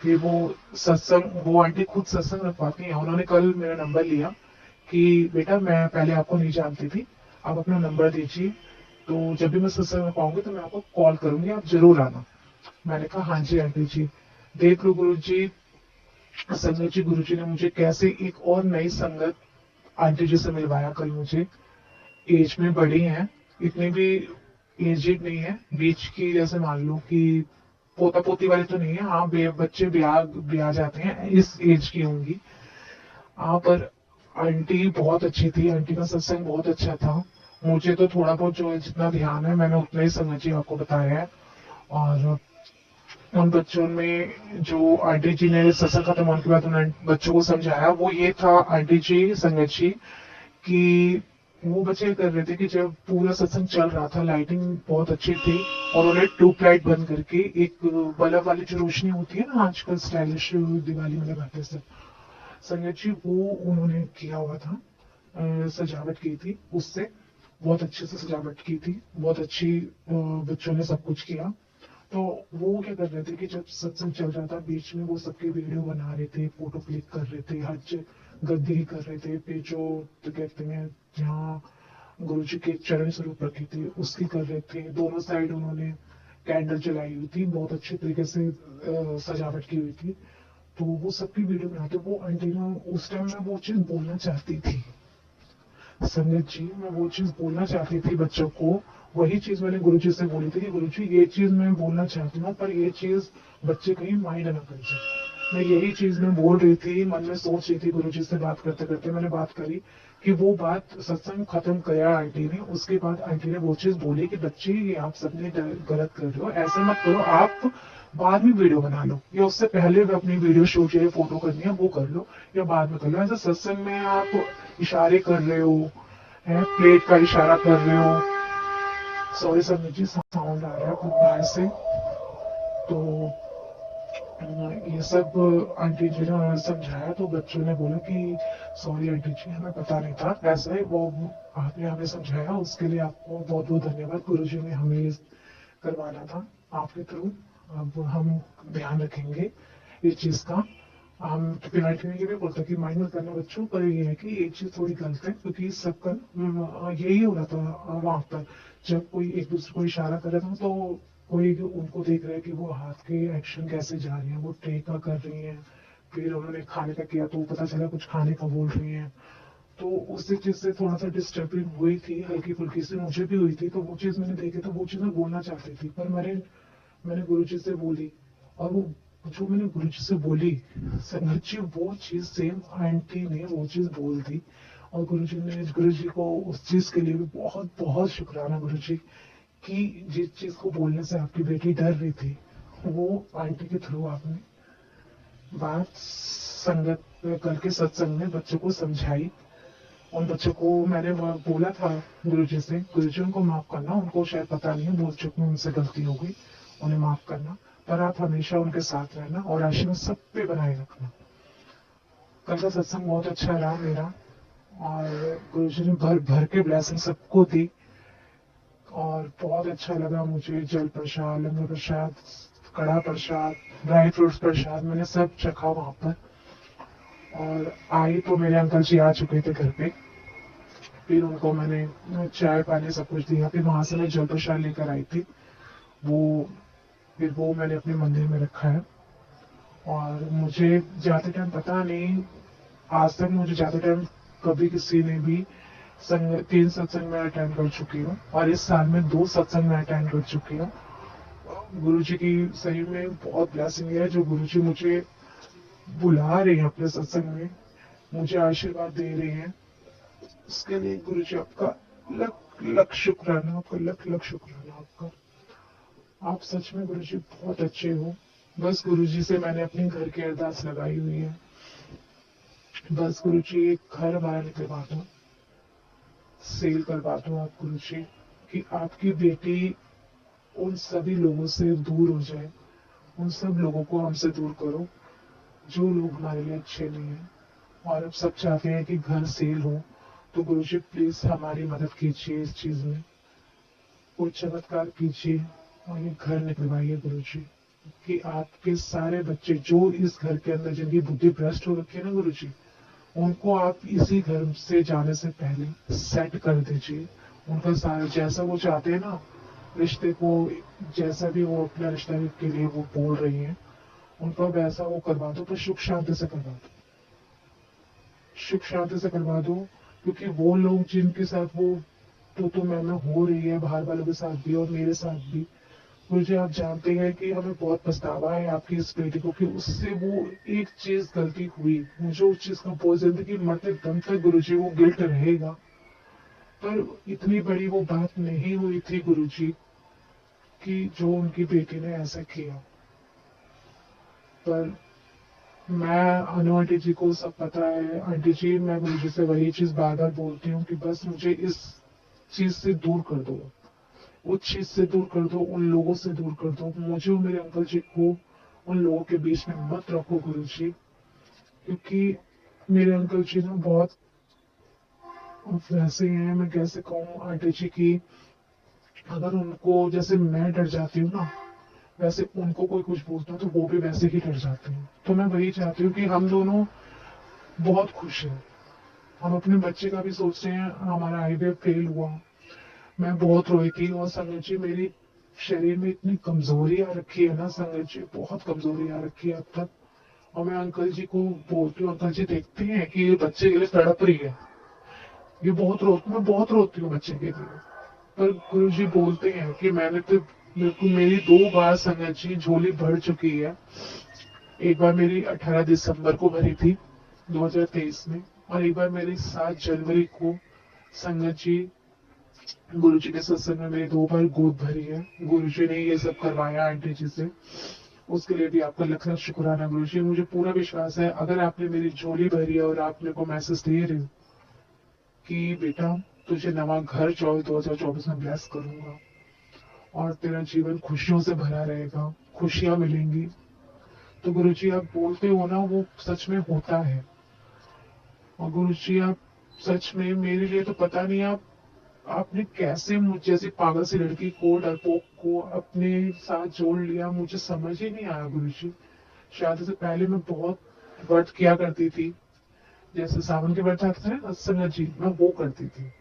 [SPEAKER 2] फिर वो सत्संग, वो आंटी खुद सत्संग रखवाती हैं, उन्होंने कल मेरा नंबर लिया कि बेटा मैं पहले आपको नहीं जानती थी, आप अपना नंबर दीजिए, तो जब भी मैं सत्संग रखवाऊंगी तो मैं आपको कॉल करूंगी, आप जरूर आना। मैंने कहा हाँ जी आंटी जी। देख लो गुरु जी, संगत जी गुरु जी ने मुझे कैसे एक और नई संगत आंटी जी से मिलवाया कल मुझे। एज में बड़ी हैं, इतनी भी एजेड नहीं है, बीच की, जैसे मान लो कि पोता पोती वाले तो नहीं है, हाँ बच्चे ब्याह ब्याह जाते हैं इस एज की होंगी। हाँ पर आंटी बहुत अच्छी थी, आंटी का सत्संग बहुत अच्छा था। मुझे तो थोड़ा बहुत जो है जितना ध्यान है मैंने उतना ही संगत जी आपको बताया है। और उन बच्चों में जो आंटी जी ने सत्संग खत्म होने के बाद उन बच्चों को समझाया वो ये था आंटी जी संगत जी, कि वो बच्चे कर रहे थे कि जब पूरा सत्संग चल रहा था लाइटिंग बहुत अच्छी थी, और उन्हें ट्यूबलाइट बंद करके एक बल्ब वाली जो रोशनी होती है ना आजकल स्टाइलिश दिवाली में लगाते हैं सब, संगत जी वो उन्होंने किया हुआ था, सजावट की थी उससे, बहुत अच्छे से सजावट की थी, बहुत अच्छी बच्चों ने सब कुछ किया। तो वो क्या कर रहे थे कि जब सत्संग चल रहा था बीच में वो सबकी वीडियो बना रहे थे, फोटो क्लिक कर रहे थे, हर गद्दी कर रहे थे, पे जो तो कहते हैं जहाँ गुरु जी के चरण स्वरूप रखे थे उसकी कर रहे थे। दोनों साइड उन्होंने कैंडल जलाई हुई थी, बहुत अच्छे तरीके से सजावट की हुई थी। तो वो सबकी वीडियो बनाते, वो आंटी ना उस टाइम में वो चीज बोलना चाहती थी, संगत जी मैं वो चीज बोलना चाहती थी बच्चों को। वही चीज मैंने गुरु जी से बोली थी कि गुरु जी ये चीज मैं बोलना चाहती हूँ, पर ये चीज बच्चे कहीं माइंड ना कर जाए। मैं यही चीज मैं बोल रही थी, मन में सोच रही थी। गुरु जी से बात करते करते मैंने बात करी कि वो बात सत्संग खत्म किया आंटी ने, उसके बाद आंटी ने वो चीज बोली कि बच्चे ये आप सबने गलत कर रहे हो, ऐसा मत करो, आप बाद में वीडियो बना लो, या उससे पहले भी अपनी वीडियो शूट या फोटो करनी है वो कर लो, या बाद में कर लो। ऐसा सत्संग में आप इशारे कर रहे हो, है प्लेट का इशारा कर रहे हो। सॉरी सर, मुझे साउंड आ रहा है कुछ बाहर से। तो ये सब आंटी जी ने उन्होंने समझाया, तो बच्चों ने बोला कि सॉरी आंटी जी हमें पता नहीं था, ऐसा ही वो आपने हमें समझाया, उसके लिए आपको बहुत बहुत धन्यवाद। गुरु जी ने हमें करवाना था आपके थ्रू। अब हम ध्यान रखेंगे इस चीज का। हम पेनाल्टी में ये भी बोलते कि माइंड मत करना बच्चों, पर ये है कि एक चीज थोड़ी गलत है, क्योंकि सबका यही हो रहा था वहां पर। जब कोई एक दूसरे को इशारा कर रहा था तो कोई उनको देख रहा है कि वो हाथ के एक्शन कैसे जा रहे हैं, वो टेका कर रही हैं, फिर उन्होंने खाने का किया तो पता चला कुछ खाने का बोल रही हैं। तो उसी चीज से थोड़ा सा डिस्टर्बिंग हुई थी, हल्की फुल्की से मुझे भी हुई थी। तो वो चीज मैंने देखी, तो वो चीज मैं बोलना चाहती थी, पर मैंने मैंने गुरु जी से बोली। और वो जो मैंने गुरु जी से बोली, संगत जी वो चीज सेम आंटी ने वो चीज बोल दी। और गुरु जी को उस चीज के लिए भी बहुत बहुत शुक्राना गुरु जी, कि जिस चीज को बोलने से आपकी बेटी डर रही थी, वो आंटी के थ्रू आपने बात संगत में करके सत्संग में बच्चों को समझाई। उन बच्चों को मैंने वो बोला था गुरु जी से, गुरु जी उनको माफ करना, उनको शायद पता नहीं है, बोल चुकी हूँ, उनसे गलती हो गई, उन्हें माफ करना, पर आप हमेशा उनके साथ रहना और आशीर्वाद सब पे बनाए रखना। कल का सत्संग बहुत अच्छा रहा मेरा, और गुरु जी ने भर भर के ब्लेसिंग सबको दी, और बहुत अच्छा लगा मुझे। जल प्रसाद, लंगर प्रसाद, कड़ा प्रसाद, ड्राई फ्रूट्स प्रसाद मैंने सब चखा वहां पर। और आई तो मेरे अंकल जी आ चुके थे घर पे, फिर उनको मैंने चाय पानी सब कुछ दिया, फिर वहां से मैं जल प्रसाद लेकर आई थी। वो फिर वो मैंने अपने मंदिर में रखा है। और मुझे जाते टाइम पता नहीं, आज तक मुझे जाते टाइम कभी किसी ने भी तीन सत्संग में अटेंड कर चुकी हूँ, और इस साल में दो सत्संग में अटेंड कर चुकी हूँ। गुरु जी की सही में बहुत ब्लेसिंग है, जो गुरु जी मुझे बुला रहे हैं अपने सत्संग में, मुझे आशीर्वाद दे रहे हैं। उसके लिए गुरु जी आपका लख लख शुक्राना, आपका लख लख शुक्राना आपका। आप सच में गुरु जी बहुत अच्छे हो। बस गुरु जी से मैंने अपने घर की अरदास लगाई हुई है, बस गुरु जी एक घर हमारा निकलवा दो, सेल करवा दो आप गुरु जी, कि आपकी बेटी उन सभी लोगों से दूर हो जाए, उन सब लोगों को हमसे दूर करो जो लोग हमारे लिए अच्छे नहीं है। और अब सब चाहते हैं कि घर सेल हो, तो गुरु जी प्लीज हमारी मदद कीजिए इस चीज में, कोई चमत्कार कीजिए और ये घर निकलवाइए गुरु जी, कि आपके सारे बच्चे जो इस घर के अंदर जिनकी बुद्धि भ्रष्ट हो रखी है ना गुरु जी, उनको आप इसी घर से जाने से पहले सेट कर दीजिए। उनका सारा जैसा वो चाहते हैं ना रिश्ते को, जैसा भी वो अपना रिश्ता के लिए वो बोल रही हैं, उनका वैसा वो करवा दो, तो सुख शांति से करवा दो, सुख शांति से करवा दो। क्योंकि वो लोग जिनके साथ वो तो मैं हो रही है, बाहर वालों के साथ भी और मेरे साथ भी, मुझे आप जानते हैं कि हमें बहुत पछतावा है आपकी इस बेटी को, कि उससे वो एक चीज गलती हुई, मुझे उस चीज का बहुत जिंदगी मरते दम तक गुरुजी वो गिल्ट रहेगा। पर इतनी बड़ी वो बात नहीं हुई थी गुरुजी, कि जो उनकी बेटी ने ऐसा किया। पर मैं अनु आंटी जी को सब पता है आंटी जी, मैं गुरुजी से वही चीज बार बार बोलती हूँ कि बस मुझे इस चीज से दूर कर दो, उस चीज से दूर कर दो, उन लोगों से दूर कर दो मुझे और मेरे अंकल जी को, उन लोगों के बीच में मत रखो गुरु जी। क्योंकि मेरे अंकल जी ना बहुत वैसे हैं, मैं कैसे कहूँ आंटी जी की, अगर उनको जैसे मैं डर जाती हूँ ना, वैसे उनको कोई कुछ बोलता है तो वो भी वैसे ही डर जाते हैं। तो मैं वही चाहती हूँ कि हम दोनों बहुत खुश हैं। हम अपने बच्चे का भी सोच रहे हैं। हमारा आईवीएफ फेल हुआ, मैं बहुत रोई थी। और संगत जी, मेरी शरीर में इतनी कमजोरी आ रखी है ना संगत जी, बहुत कमजोरी आ रखी है अब तक। और मैं अंकल जी को बोलती हूँ, अंकल जी देखते हैं कि ये बच्चे के लिए तड़प रही है, ये बहुत मैं बहुत रोती हूँ बच्चे के लिए। पर गुरु जी बोलते हैं कि मैंने तो, मेरे को मेरी 2 बार संगत जी झोली भर चुकी है। एक बार मेरी 18 दिसंबर को भरी थी 2023 में, और एक बार मेरी 7 जनवरी को संगत जी गुरु जी के सत्संग में मेरी 2 बार गोद भरी है। गुरु जी ने ये सब करवाया आंटी जी से, उसके लिए भी आपका लख लख शुक्राना गुरु जी। मुझे पूरा विश्वास है अगर आपने मेरी झोली भरी है और आप मेरे को मैसेज दे रहे हो कि बेटा तुझे नवा घर 2024 में ब्लेस करूंगा और तेरा जीवन खुशियों से भरा रहेगा, खुशियां मिलेंगी, तो गुरु जी आप बोलते हो ना वो सच में होता है। और गुरु जी आप सच में मेरे लिए तो पता नहीं आपने कैसे मुझ जैसी पागल सी लड़की को, डरपोक को अपने साथ जोड़ लिया, मुझे समझ ही नहीं आया गुरु जी। शादी से पहले मैं बहुत व्रत किया करती थी, जैसे सावन के व्रत आते थे ना संगत जी, मैं वो करती थी।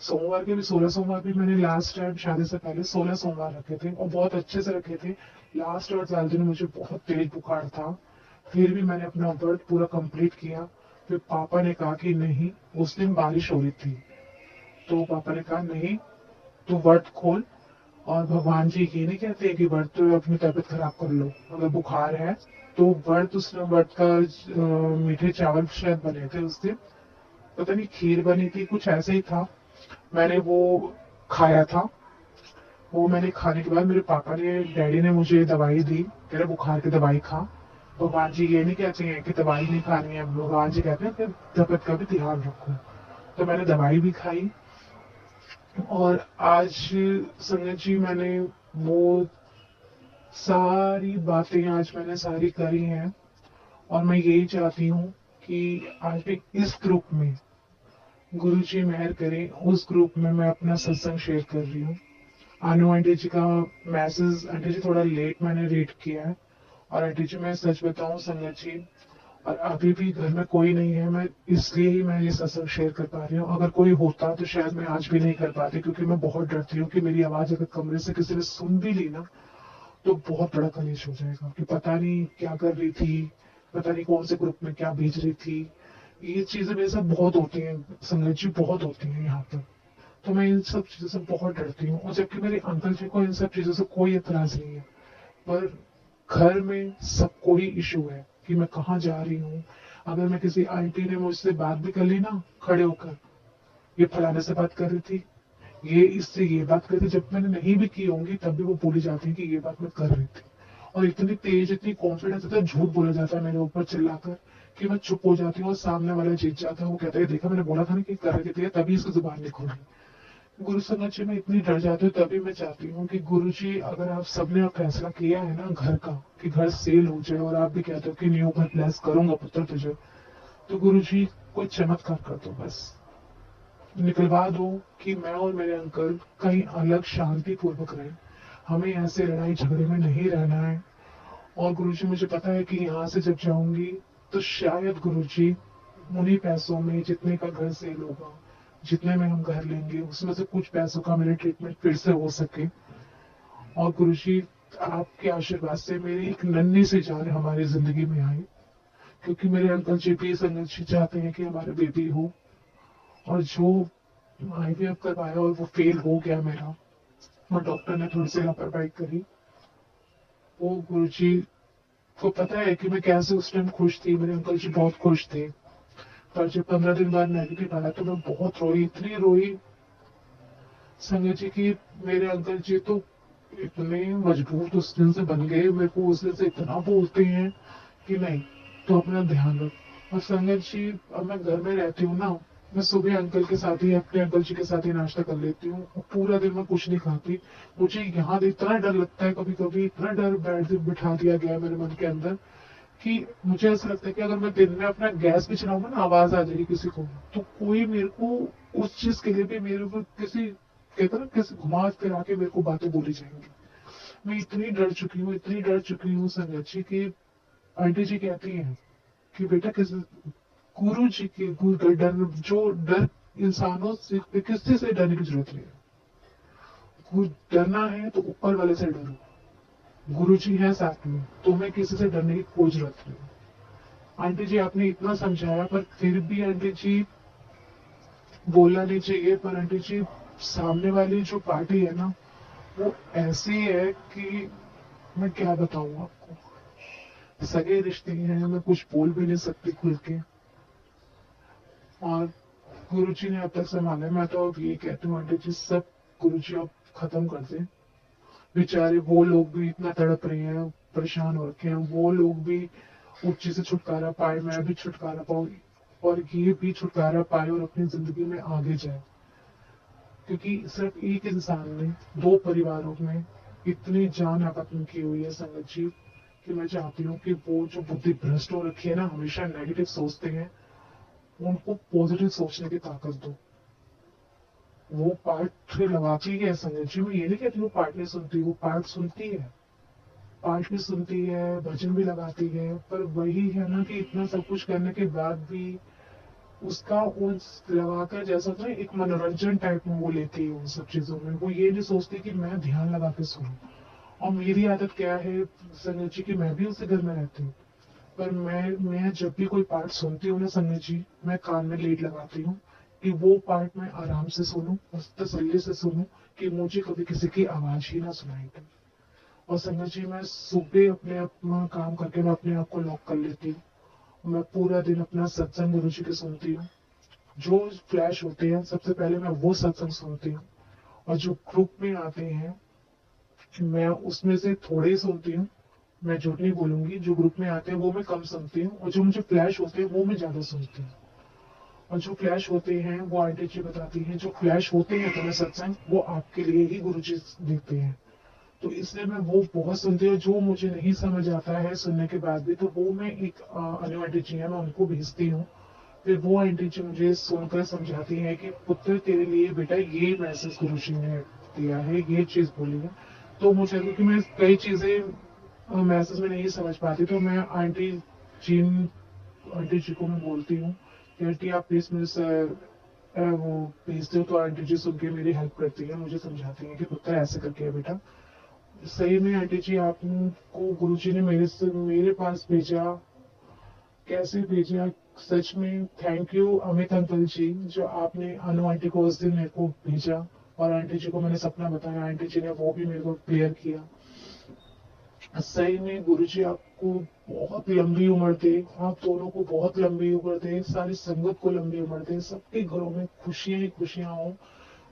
[SPEAKER 2] सोमवार के भी 16 सोमवार भी मैंने लास्ट टाइम शादी से पहले 16 सोमवार रखे थे और बहुत अच्छे से रखे थे। लास्ट और 4 दिन मुझे बहुत तेज बुखार था, फिर भी मैंने अपना व्रत पूरा कंप्लीट किया। फिर पापा ने कहा कि नहीं, उस दिन बारिश हो रही थी, तो पापा ने कहा नहीं तू व्रत खोल। और भगवान जी ये नहीं कहते हैं कि व्रत तो अपनी तबीयत खराब कर लो, अगर बुखार है तो व्रत, उसने व्रत का मीठे चावल शायद बने थे उस दिन, पता नहीं खीर बनी थी, कुछ ऐसे ही था। मैंने वो खाया था। वो मैंने खाने के बाद मेरे पापा ने, डैडी ने मुझे दवाई दी, कह रहे बुखार की दवाई खा। भगवान जी ये नहीं कहते हैं कि दवाई नहीं खानी है, भगवान जी कहते हैं कि तबियत का भी ध्यान रखो। तो मैंने दवाई भी खाई। और आज संगत जी मैंने वो सारी बातें आज मैंने सारी करी हैं। और मैं यही चाहती हूँ कि आज भी इस ग्रुप में गुरु जी मेहर करें, उस ग्रुप में मैं अपना सत्संग शेयर कर रही हूँ। आनू आंटी जी का मैसेज आंटी जी थोड़ा लेट मैंने रीड किया है। और आंटी जी मैं सच बताऊं संगत जी, और अभी भी घर में कोई नहीं है, मैं इसलिए ही मैं ये सत्संग शेयर कर पा रही हूँ। अगर कोई होता तो शायद मैं आज भी नहीं कर पाती, क्योंकि मैं बहुत डरती हूँ कि मेरी आवाज अगर कमरे से किसी ने सुन भी ली ना तो बहुत बड़ा कलेश हो जाएगा कि पता नहीं क्या कर रही थी, पता नहीं कौन से ग्रुप में क्या भेज रही थी। ये चीजें मेरे साथ बहुत होती हैं संगत जी, बहुत होती हैं यहाँ पर। तो मैं इन सब चीजों से बहुत डरती हूँ, और जबकि मेरे अंकल जी को इन सब चीजों से कोई एतराज नहीं है। पर घर में सबको ही इशू है कि मैं कहाँ जा रही हूँ। अगर मैं किसी आंटी ने मुझसे बात भी कर ली ना खड़े होकर, ये फलाने से बात कर रही थी, ये इससे ये बात कर रही थी, जब मैंने नहीं भी की होंगी तब भी वो बोली जाती है कि ये बात मैं कर रही थी। और इतनी तेज, इतनी कॉन्फिडेंस, इतना झूठ बोला जाता है मेरे ऊपर चिल्लाकर कि मैं चुप हो जाती हूँ और सामने वाला जीत जाता है। वो कहता है देखा मैंने बोला था ना कि कर रही थी, तभी इसकी जुबान नहीं खुली। गुरु संगत जी मैं इतनी डर जाती हूँ, तभी मैं चाहती हूँ कि गुरु जी अगर आप सबने फैसला किया है ना घर का कि घर सेल हो जाए, और आप भी कहते हो कि न्यू घर ब्लेस करूंगा पुत्र तुझे, तो गुरु जी कोई चमत्कार कर दो, बस निकलवा दो कि मैं और मेरे अंकल कहीं अलग शांति पूर्वक रहें। हमें ऐसे लड़ाई झगड़े में नहीं रहना है। और गुरुजी मुझे पता है कि यहाँ से जब जाऊंगी तो शायद गुरुजी उन्हीं पैसों में जितने का घर सेल होगा, जितने में हम घर लेंगे, उसमें से कुछ पैसों का मेरे ट्रीटमेंट फिर से हो सके। और गुरुजी आपके आशीर्वाद से मेरी एक नन्ही सी जान हमारी जिंदगी में आई, क्योंकि मेरे अंकल जी भी संगत जी चाहते हैं कि हमारे बेबी हो। और जो आईवीएफ करवाया और वो फेल हो गया मेरा, और डॉक्टर ने थोड़ी सी लापरवाही करी, वो गुरुजी को पता है कि मैं कैसे उस टाइम खुश थी, मेरे अंकल जी बहुत खुश थे। पर जब 15 दिन बाद नेगेटिव आया तो मैं बहुत रोई, इतनी रोई संगत जी की। मेरे अंकल जी तो इतने मजबूत उस दिन से बन गए, मेरे को उस दिन से इतना बोलते हैं कि नहीं तो अपना ध्यान रख। और संगत जी अब मैं घर में रहती हूँ ना, मैं सुबह अंकल के साथ ही, अपने अंकल जी के साथ ही नाश्ता कर लेती हूँ, और पूरा दिन मैं कुछ नहीं खाती। मुझे यहाँ इतना डर लगता है, कभी कभी इतना डर बैठ बिठा दिया गया है मेरे मन के अंदर कि मुझे ऐसा लगता है कि अगर मैं दिन में अपना गैस भी चलाऊंगा ना, आवाज आ जाएगी किसी को, तो कोई मेरे को उस चीज के लिए भी मेरे को किसी कहते ना किसी घुमा फिरा के मेरे को बातें बोली जाएंगी। मैं इतनी डर चुकी हूँ संगत जी की आंटी जी कहती हैं कि बेटा किस गुरु जी के डर जो डर इंसानों से किसी से डरने की जरूरत नहीं है। डरना है तो ऊपर वाले से डरो। गुरु जी है साथ में, तुम्हें किसी से डरने की कोई जरूरत नहीं। आंटी जी आपने इतना समझाया पर फिर भी आंटी जी बोलना नहीं चाहिए, पर आंटी जी सामने वाली जो पार्टी है ना वो ऐसी है कि मैं क्या बताऊं आपको। सगे रिश्ते हैं, मैं कुछ बोल भी नहीं सकती खुल के। और गुरुजी ने अब तक संभाला है। मैं तो अब ये कहती हूँ आंटी जी सब गुरुजी अब खत्म कर दे। बेचारे वो लोग भी इतना तड़प रहे हैं, परेशान हो रखे हैं, वो लोग भी उस चीज से छुटकारा पाए, मैं भी छुटकारा पाऊँ और ये भी छुटकारा पाए और अपनी जिंदगी में आगे जाए। क्योंकि सिर्फ एक इंसान ने दो परिवारों में इतनी जान आपत्ति की हुई है संगत जी कि मैं चाहती हूँ कि वो जो बुद्धि भ्रष्ट हो रखी है ना, हमेशा नेगेटिव सोचते हैं, उनको पॉजिटिव सोचने की ताकत दो। वो पार्ट लगाती है संगत जी, मैं ये नहीं कहती वो पार्ट नहीं सुनती, वो पार्ट सुनती है। पार्ट भी सुनती है, भजन भी लगाती है, पर वही है ना कि इतना सब कुछ करने के बाद भी उसका उस लगाकर जैसा होता है एक मनोरंजन टाइप में वो लेती है उन सब चीजों में। वो ये नहीं सोचती कि मैं ध्यान लगा के सुनूं। और मेरी आदत क्या है संजय जी की, मैं भी उसी घर में रहती हूँ, पर मैं जब भी कोई पार्ट सुनती हूँ ना संजय जी, मैं कान में लीड लगाती हूँ कि वो पार्ट मैं आराम से सुनूं, उस तसल्ली से सुनूं कि मुझे कभी किसी की आवाज ही ना सुनाई दे। और संजय जी मैं सुबह अपने अपना काम करके मैं अपने आप को लॉक कर लेती हूँ। मैं पूरा दिन अपना सत्संग गुरु जी के सुनती हूँ। जो फ्लैश होते हैं सबसे पहले मैं वो सत्संग सुनती हूँ। और जो ग्रुप में आते हैं मैं उसमें से थोड़े ही सुनती हूँ। मैं झूठ नहीं बोलूंगी, जो ग्रुप में आते हैं वो मैं कम सुनती हूँ, और जो मुझे फ्लैश होते हैं वो मैं ज्यादा सुनती हूँ। और जो फ्लैश होते हैं वो आंटी जी बताती हैं, जो फ्लैश होते हैं तुम्हें सत्संग वो आपके लिए ही गुरु जी देते हैं। तो इसलिए मैं वो बहुत सुनती हूँ। जो मुझे नहीं समझ आता है सुनने के बाद भी, तो वो मैं एक अनु आंटी जी है, मैं उनको भेजती हूँ। फिर वो आंटी जी मुझे सुनकर समझाती है कि पुत्र तेरे लिए बेटा ये मैसेज गुरु जी ने दिया है, ये चीज बोली है। तो मुझे, क्योंकि मैं कई चीजें मैसेज में नहीं समझ पाती, तो मैं जी आंटी जी को मैं बोलती हूँ कि आंटी आप प्लीज मेरे से वो भेजते हो। तो आंटी जी सुन के मेरी हेल्प करती है, मुझे समझाती है कि पुत्र ऐसे करके है बेटा। सही में आंटी जी आपको गुरु जी ने मेरे पास भेजा, कैसे भेजा। सच में थैंक यू अमित अंकल जी, जो आपने अनु आंटी को उस दिन मेरे को भेजा। और आंटी जी को मैंने सपना बताया, आंटी जी ने वो भी मेरे को क्लियर किया। सही में गुरुजी आपको बहुत लंबी उम्र दे, आप दोनों को बहुत लंबी उम्र दे, सारी संगत को लंबी उम्र दे, सबके घरों में खुशियां ही खुशियां हो।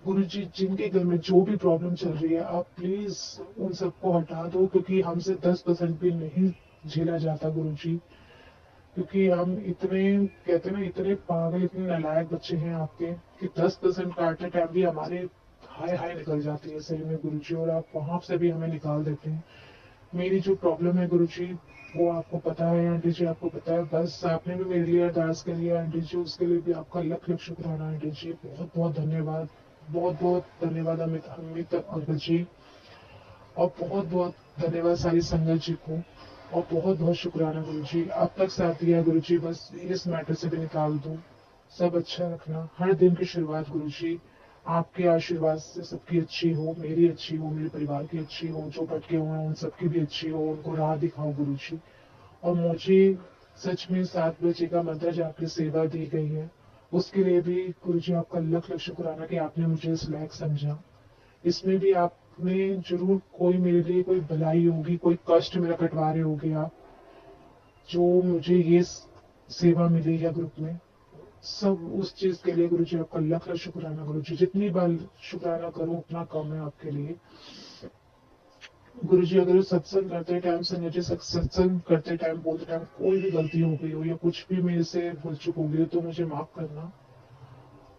[SPEAKER 2] गुरुजी जिनके घर में जो भी प्रॉब्लम चल रही है आप प्लीज उन सबको हटा दो, क्योंकि हमसे 10% भी नहीं झेला जाता गुरुजी। क्योंकि हम इतने कहते हैं ना, इतने पागल इतने नालायक बच्चे हैं आपके कि 10% काटने टाइम भी हमारे हाय हाय निकल जाती है सही में गुरुजी, और आप वहां से भी हमें निकाल देते हैं। मेरी जो प्रॉब्लम है गुरुजी वो आपको पता है आंटी जी, आपको पता है। बस आपने भी मेरे लिए अरदास करी है आंटी जी, उसके लिए भी आपका लख लख शुक्राना आंटी जी, बहुत बहुत धन्यवाद। बहुत बहुत धन्यवाद अमित अमित अंकल जी। और बहुत बहुत धन्यवाद सारी संगत जी को। और बहुत बहुत शुक्राना गुरु जी, अब तक साथ दिया गुरु जी, बस इस मैटर से भी निकाल दो। सब अच्छा रखना, हर दिन की शुरुआत गुरु जी आपके आशीर्वाद से सबकी अच्छी हो, मेरी अच्छी हो, मेरे परिवार की अच्छी हो, जो भटके हुए हैं उन सबकी भी अच्छी हो, उनको राह दिखाओ गुरु जी। और मुझे सच में 7 बजे का मंत्र जाप की सेवा दी गई है, उसके लिए भी गुरु जी आपका लख लख शुक्राना कि आपने मुझे इस लायक समझा। इसमें भी आपने जरूर कोई मेरे लिए कोई भलाई होगी, कोई कष्ट मेरा कटवा रहे होगे आप, जो मुझे ये सेवा मिली है ग्रुप में। सब उस चीज के लिए गुरु जी आपका लख लख शुक्राना गुरु जी, जितनी बार शुक्राना करूं उतना कम है आपके लिए। गुरु जी अगर सत्संग करते टाइम संजय जी सत्संग करते टाइम बोलते टाइम कोई भी गलती हो गई हो या कुछ भी मेरे से भूल चुक हो गई हो तो मुझे माफ करना।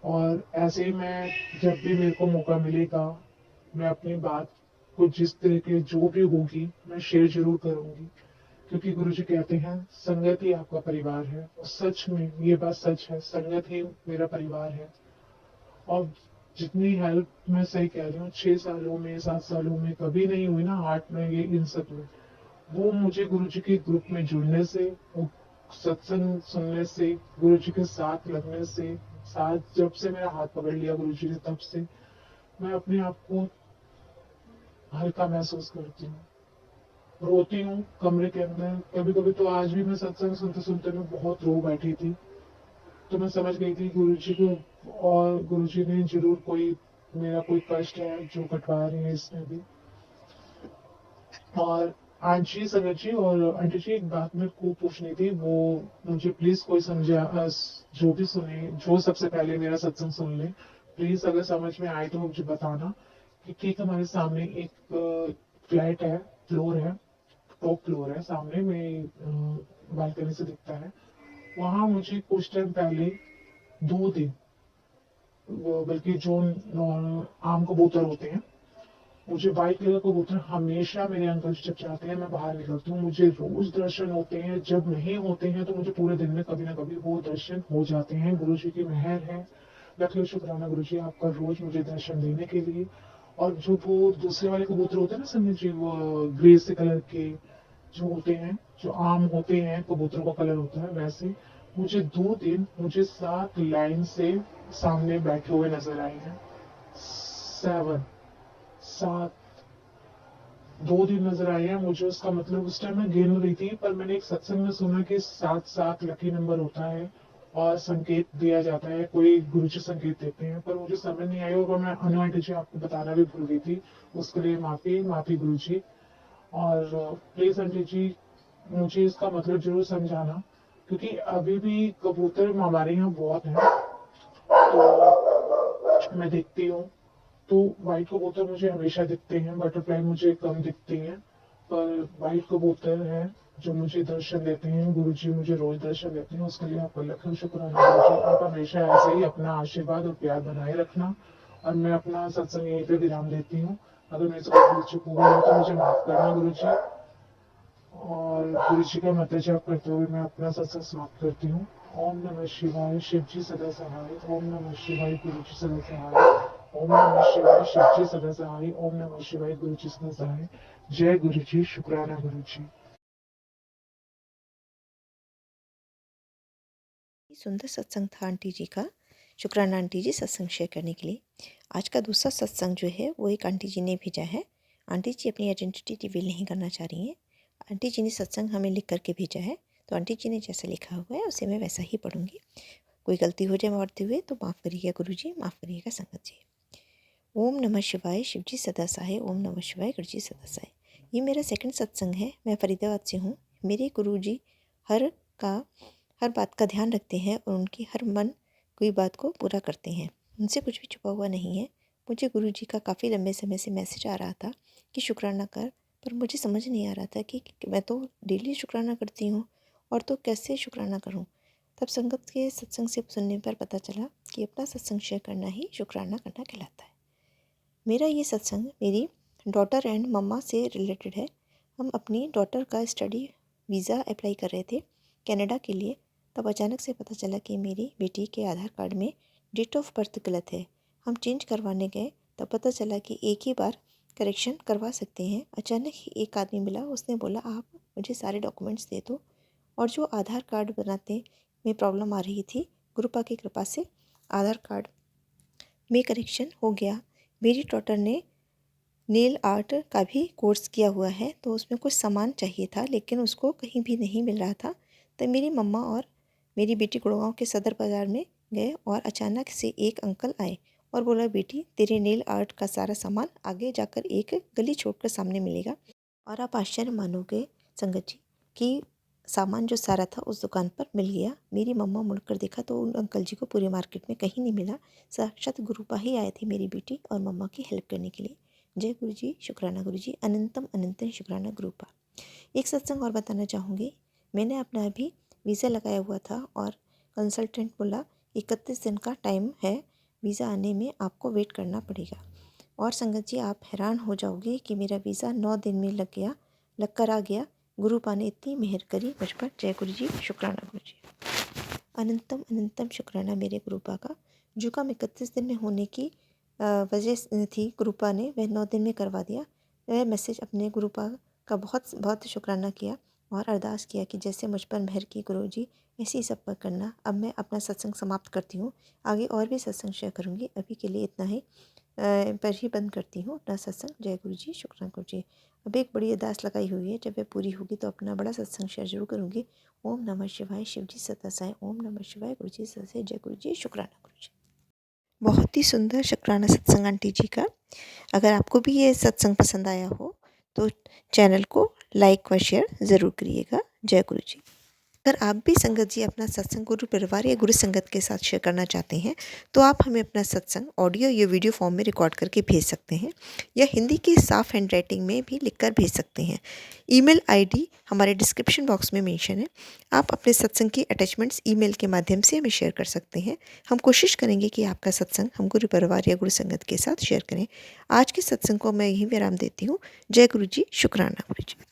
[SPEAKER 2] और ऐसे ही मैं जब भी मेरे को मौका मिलेगा मैं अपनी बात को जिस तरह के जो भी होगी मैं शेयर जरूर करूंगी। क्योंकि गुरु जी कहते हैं संगत ही आपका परिवार है, और सच में ये बात सच है, संगत ही मेरा परिवार है। और जितनी हेल्प मैं सही कह रही हूँ 6 सालों में 7 सालों में कभी नहीं हुई ना, 8 में ये इन सब में, वो मुझे गुरु जी के ग्रुप में जुड़ने से, वो सत्संग सुनने से, गुरु जी के साथ लगने से, साथ जब से मेरा हाथ पकड़ लिया गुरु जी ने तब से मैं अपने आप को हल्का महसूस करती हूँ। रोती हूँ कमरे के अंदर कभी कभी, तो आज भी मैं सत्संग सुनते सुनते मैं बहुत रो बैठी थी। तो मैं समझ गई थी गुरु जी को, और गुरु जी ने जरूर कोई मेरा कोई कष्ट है जो कटवा रहे हैं इसमें भी। और आंटी संगत जी और आंटी जी, एक बात मेरे को पूछनी थी, वो मुझे प्लीज कोई समझा, जो भी सुने, जो सबसे पहले मेरा सत्संग सुन ले, प्लीज अगर समझ में आए तो मुझे बताना कि ठीक हमारे सामने एक फ्लैट है, फ्लोर है, टॉप फ्लोर है, सामने में बालकनी से दिखता है। वहां मुझे कुछ टाइम पहले 2 दिन, बल्कि जो आम कबूतर होते हैं, मुझे व्हाइट कलर कबूतर हमेशा मेरे अंकल जब चाहते हैं मैं बाहर निकलती हूँ, मुझे रोज दर्शन होते हैं। जब नहीं होते हैं तो मुझे पूरे दिन में कभी ना कभी वो दर्शन हो जाते हैं। गुरु जी की मेहर है, लख लख शुक्राना गुरु जी आपका रोज मुझे दर्शन देने के लिए। और जो वो दूसरे वाले कबूतर होते हैं ना संजय जी, वो ग्रे से कलर के जो होते हैं, जो आम होते हैं कबूतरों का कलर होता है, वैसे मुझे 2 दिन मुझे 7 लाइन से सामने बैठे हुए नजर आए हैं। 7 2 दिन नजर आए हैं मुझे। उसका मतलब उस टाइम मैं गिन रही थी, पर मैंने एक सत्संग में सुना कि 7 7 लकी नंबर होता है और संकेत दिया जाता है, कोई गुरुजी संकेत देते हैं, पर मुझे समझ नहीं आई और मैं अनु आंटी जी आपको बताना भी भूल गई थी, उसके लिए माफी माफी गुरु जी। और प्लीज आंटी जी मुझे इसका मतलब जरूर समझाना, क्योंकि अभी भी कबूतर हमारे यहाँ बहुत हैं, तो मैं देखती हूँ, तो व्हाइट कबूतर मुझे हमेशा दिखते हैं, बटरफ्लाई मुझे कम दिखती हैं, पर व्हाइट कबूतर हैं जो मुझे दर्शन देते हैं। गुरु जी मुझे रोज दर्शन देते हैं, उसके लिए आपका लख लख शुक्राना गुरु जी। आप हमेशा ऐसे ही अपना आशीर्वाद और प्यार बनाए रखना। और मैं अपना सत्संग यहीं पे विराम देती हूँ। अगर मेरे से कोई भूल चूक हुई हो तो मुझे माफ करना गुरु जी। और गुरु जी का मंत्र जाप करते हुए मैं अपना सत्संग समाप्त करती हूँ। ओम नमः शिवाय, शिव जी सदा सहाय। ओम नमः शिवाय, गुरु जी सदा सहाय। ओम नमः शिवाय, शिव जी सदा सहाय। ओम नमः शिवाय, गुरु जी सदा सहाय। जय गुरु जी, शुक्राना गुरु जी।
[SPEAKER 1] सुंदर सत्संग था आंटी जी का। शुक्राना आंटी जी सत्संग शेयर करने के लिए। आज का दूसरा सत्संग जो है वो एक आंटी जी ने भेजा है। आंटी जी अपनी आइडेंटिटी रिवील नहीं करना चाह रही हैं। आंटी जी ने सत्संग हमें लिख करके भेजा है, तो आंटी जी ने जैसा लिखा हुआ है उसे मैं वैसा ही पढ़ूंगी। कोई गलती हो जाए पढ़ते हुए तो माफ़ करिएगा गुरु जी, माफ़ करिएगा संगत जी। ओम नमः शिवाय, शिव जी सदा सहाय। ओम नमः शिवाय, गुरु जी सदा सहाय। ये मेरा सेकंड सत्संग है। मैं फरीदाबाद से हूँ। मेरे गुरु जी हर का हर बात का ध्यान रखते हैं और उनकी हर मन कोई बात को पूरा करते हैं। उनसे कुछ भी छुपा हुआ नहीं है। मुझे गुरु जी का काफ़ी लंबे समय से मैसेज आ रहा था कि शुक्राना कर, पर मुझे समझ नहीं आ रहा था कि मैं तो डेली शुक्राना करती हूँ और तो कैसे शुक्राना करूँ। तब संगत के सत्संग से सुनने पर पता चला कि अपना सत्संग शेयर करना ही शुक्राना करना कहलाता है। मेरा ये सत्संग मेरी डॉटर एंड मम्मा से रिलेटेड है। हम अपनी डॉटर का स्टडी वीज़ा अप्लाई कर रहे थे कनाडा के लिए। तब अचानक से पता चला कि मेरी बेटी के आधार कार्ड में डेट ऑफ बर्थ गलत है। हम चेंज करवाने गए, तब पता चला कि एक ही बार करेक्शन करवा सकते हैं। अचानक ही एक आदमी मिला, उसने बोला आप मुझे सारे डॉक्यूमेंट्स दे दो। और जो आधार कार्ड बनाते में प्रॉब्लम आ रही थी, गुरुपा की कृपा से आधार कार्ड में करेक्शन हो गया। मेरी डॉटर ने नेल आर्ट का भी कोर्स किया हुआ है, तो उसमें कुछ सामान चाहिए था लेकिन उसको कहीं भी नहीं मिल रहा था। तो मेरी मम्मा और मेरी बेटी गुड़गांव के सदर बाज़ार में गए और अचानक से एक अंकल आए और बोला बेटी तेरे नेल आर्ट का सारा सामान आगे जाकर एक गली छोड़कर सामने मिलेगा। और आप आश्चर्य मानोगे संगत जी कि सामान जो सारा था उस दुकान पर मिल गया। मेरी मम्मा मुड़कर देखा तो उन अंकल जी को पूरे मार्केट में कहीं नहीं मिला। साक्षात गुरुपा ही आए थे मेरी बेटी और मम्मा की हेल्प करने के लिए। जय गुरु जी, शुक्राना गुरु जी, अनंतम अनंतम शुक्राना गुरुपा। एक सत्संग और बताना चाहूँगी। मैंने अपना अभी वीज़ा लगाया हुआ था और कंसल्टेंट बोला 31 दिन का टाइम है, वीज़ा आने में आपको वेट करना पड़ेगा। और संगत जी आप हैरान हो जाओगे कि मेरा वीज़ा 9 दिन में लग कर आ गया। गुरुपा ने इतनी मेहर करी मुझ पर। जय गुरु जी, शुक्राना गुरु जी। अनंतम अनंतम शुक्राना मेरे गुरुपा का, जो काम 31 दिन में होने की वजह थी गुरुपा ने वह 9 दिन में करवा दिया। वह मैसेज अपने गुरुपा का बहुत बहुत शुक्राना किया और अरदास किया कि जैसे मुझ पर मेहर की गुरुजी ऐसे ही सब पर करना। अब मैं अपना सत्संग समाप्त करती हूँ, आगे और भी सत्संग शेयर करूँगी, अभी के लिए इतना ही पर ही बंद करती हूँ अपना सत्संग। जय गुरु जी, शुक्रान गुरु जी। अब एक बड़ी अरदास लगाई हुई है, जब वह पूरी होगी तो अपना बड़ा सत्संग शेयर जरूर करूँगी। ओम नमः शिवाय, शिव जी सदा साई। ओम नमः शिवाय, गुरु जी सदा साई। जय गुरु जी, शुक्राना गुरु जी। बहुत ही सुंदर शुक्राना सत्संग आंटी जी का। अगर आपको भी ये सत्संग पसंद आया हो तो चैनल को लाइक व शेयर ज़रूर करिएगा। जय गुरु जी। अगर आप भी संगत जी अपना सत्संग गुरु परिवार या गुरु संगत के साथ शेयर करना चाहते हैं तो आप हमें अपना सत्संग ऑडियो या वीडियो फॉर्म में रिकॉर्ड करके भेज सकते हैं या हिंदी की साफ हैंड राइटिंग में भी लिखकर भेज सकते हैं। ईमेल आईडी हमारे डिस्क्रिप्शन बॉक्स में मेंशन है। आप अपने सत्संग की अटैचमेंट्स ईमेल के माध्यम से हमें शेयर कर सकते हैं। हम कोशिश करेंगे कि आपका सत्संग हम गुरु परिवार या गुरु संगत के साथ शेयर करें। आज के सत्संग को मैं यहीं विराम देती हूँ। जय गुरु जी, शुक्राना गुरु जी।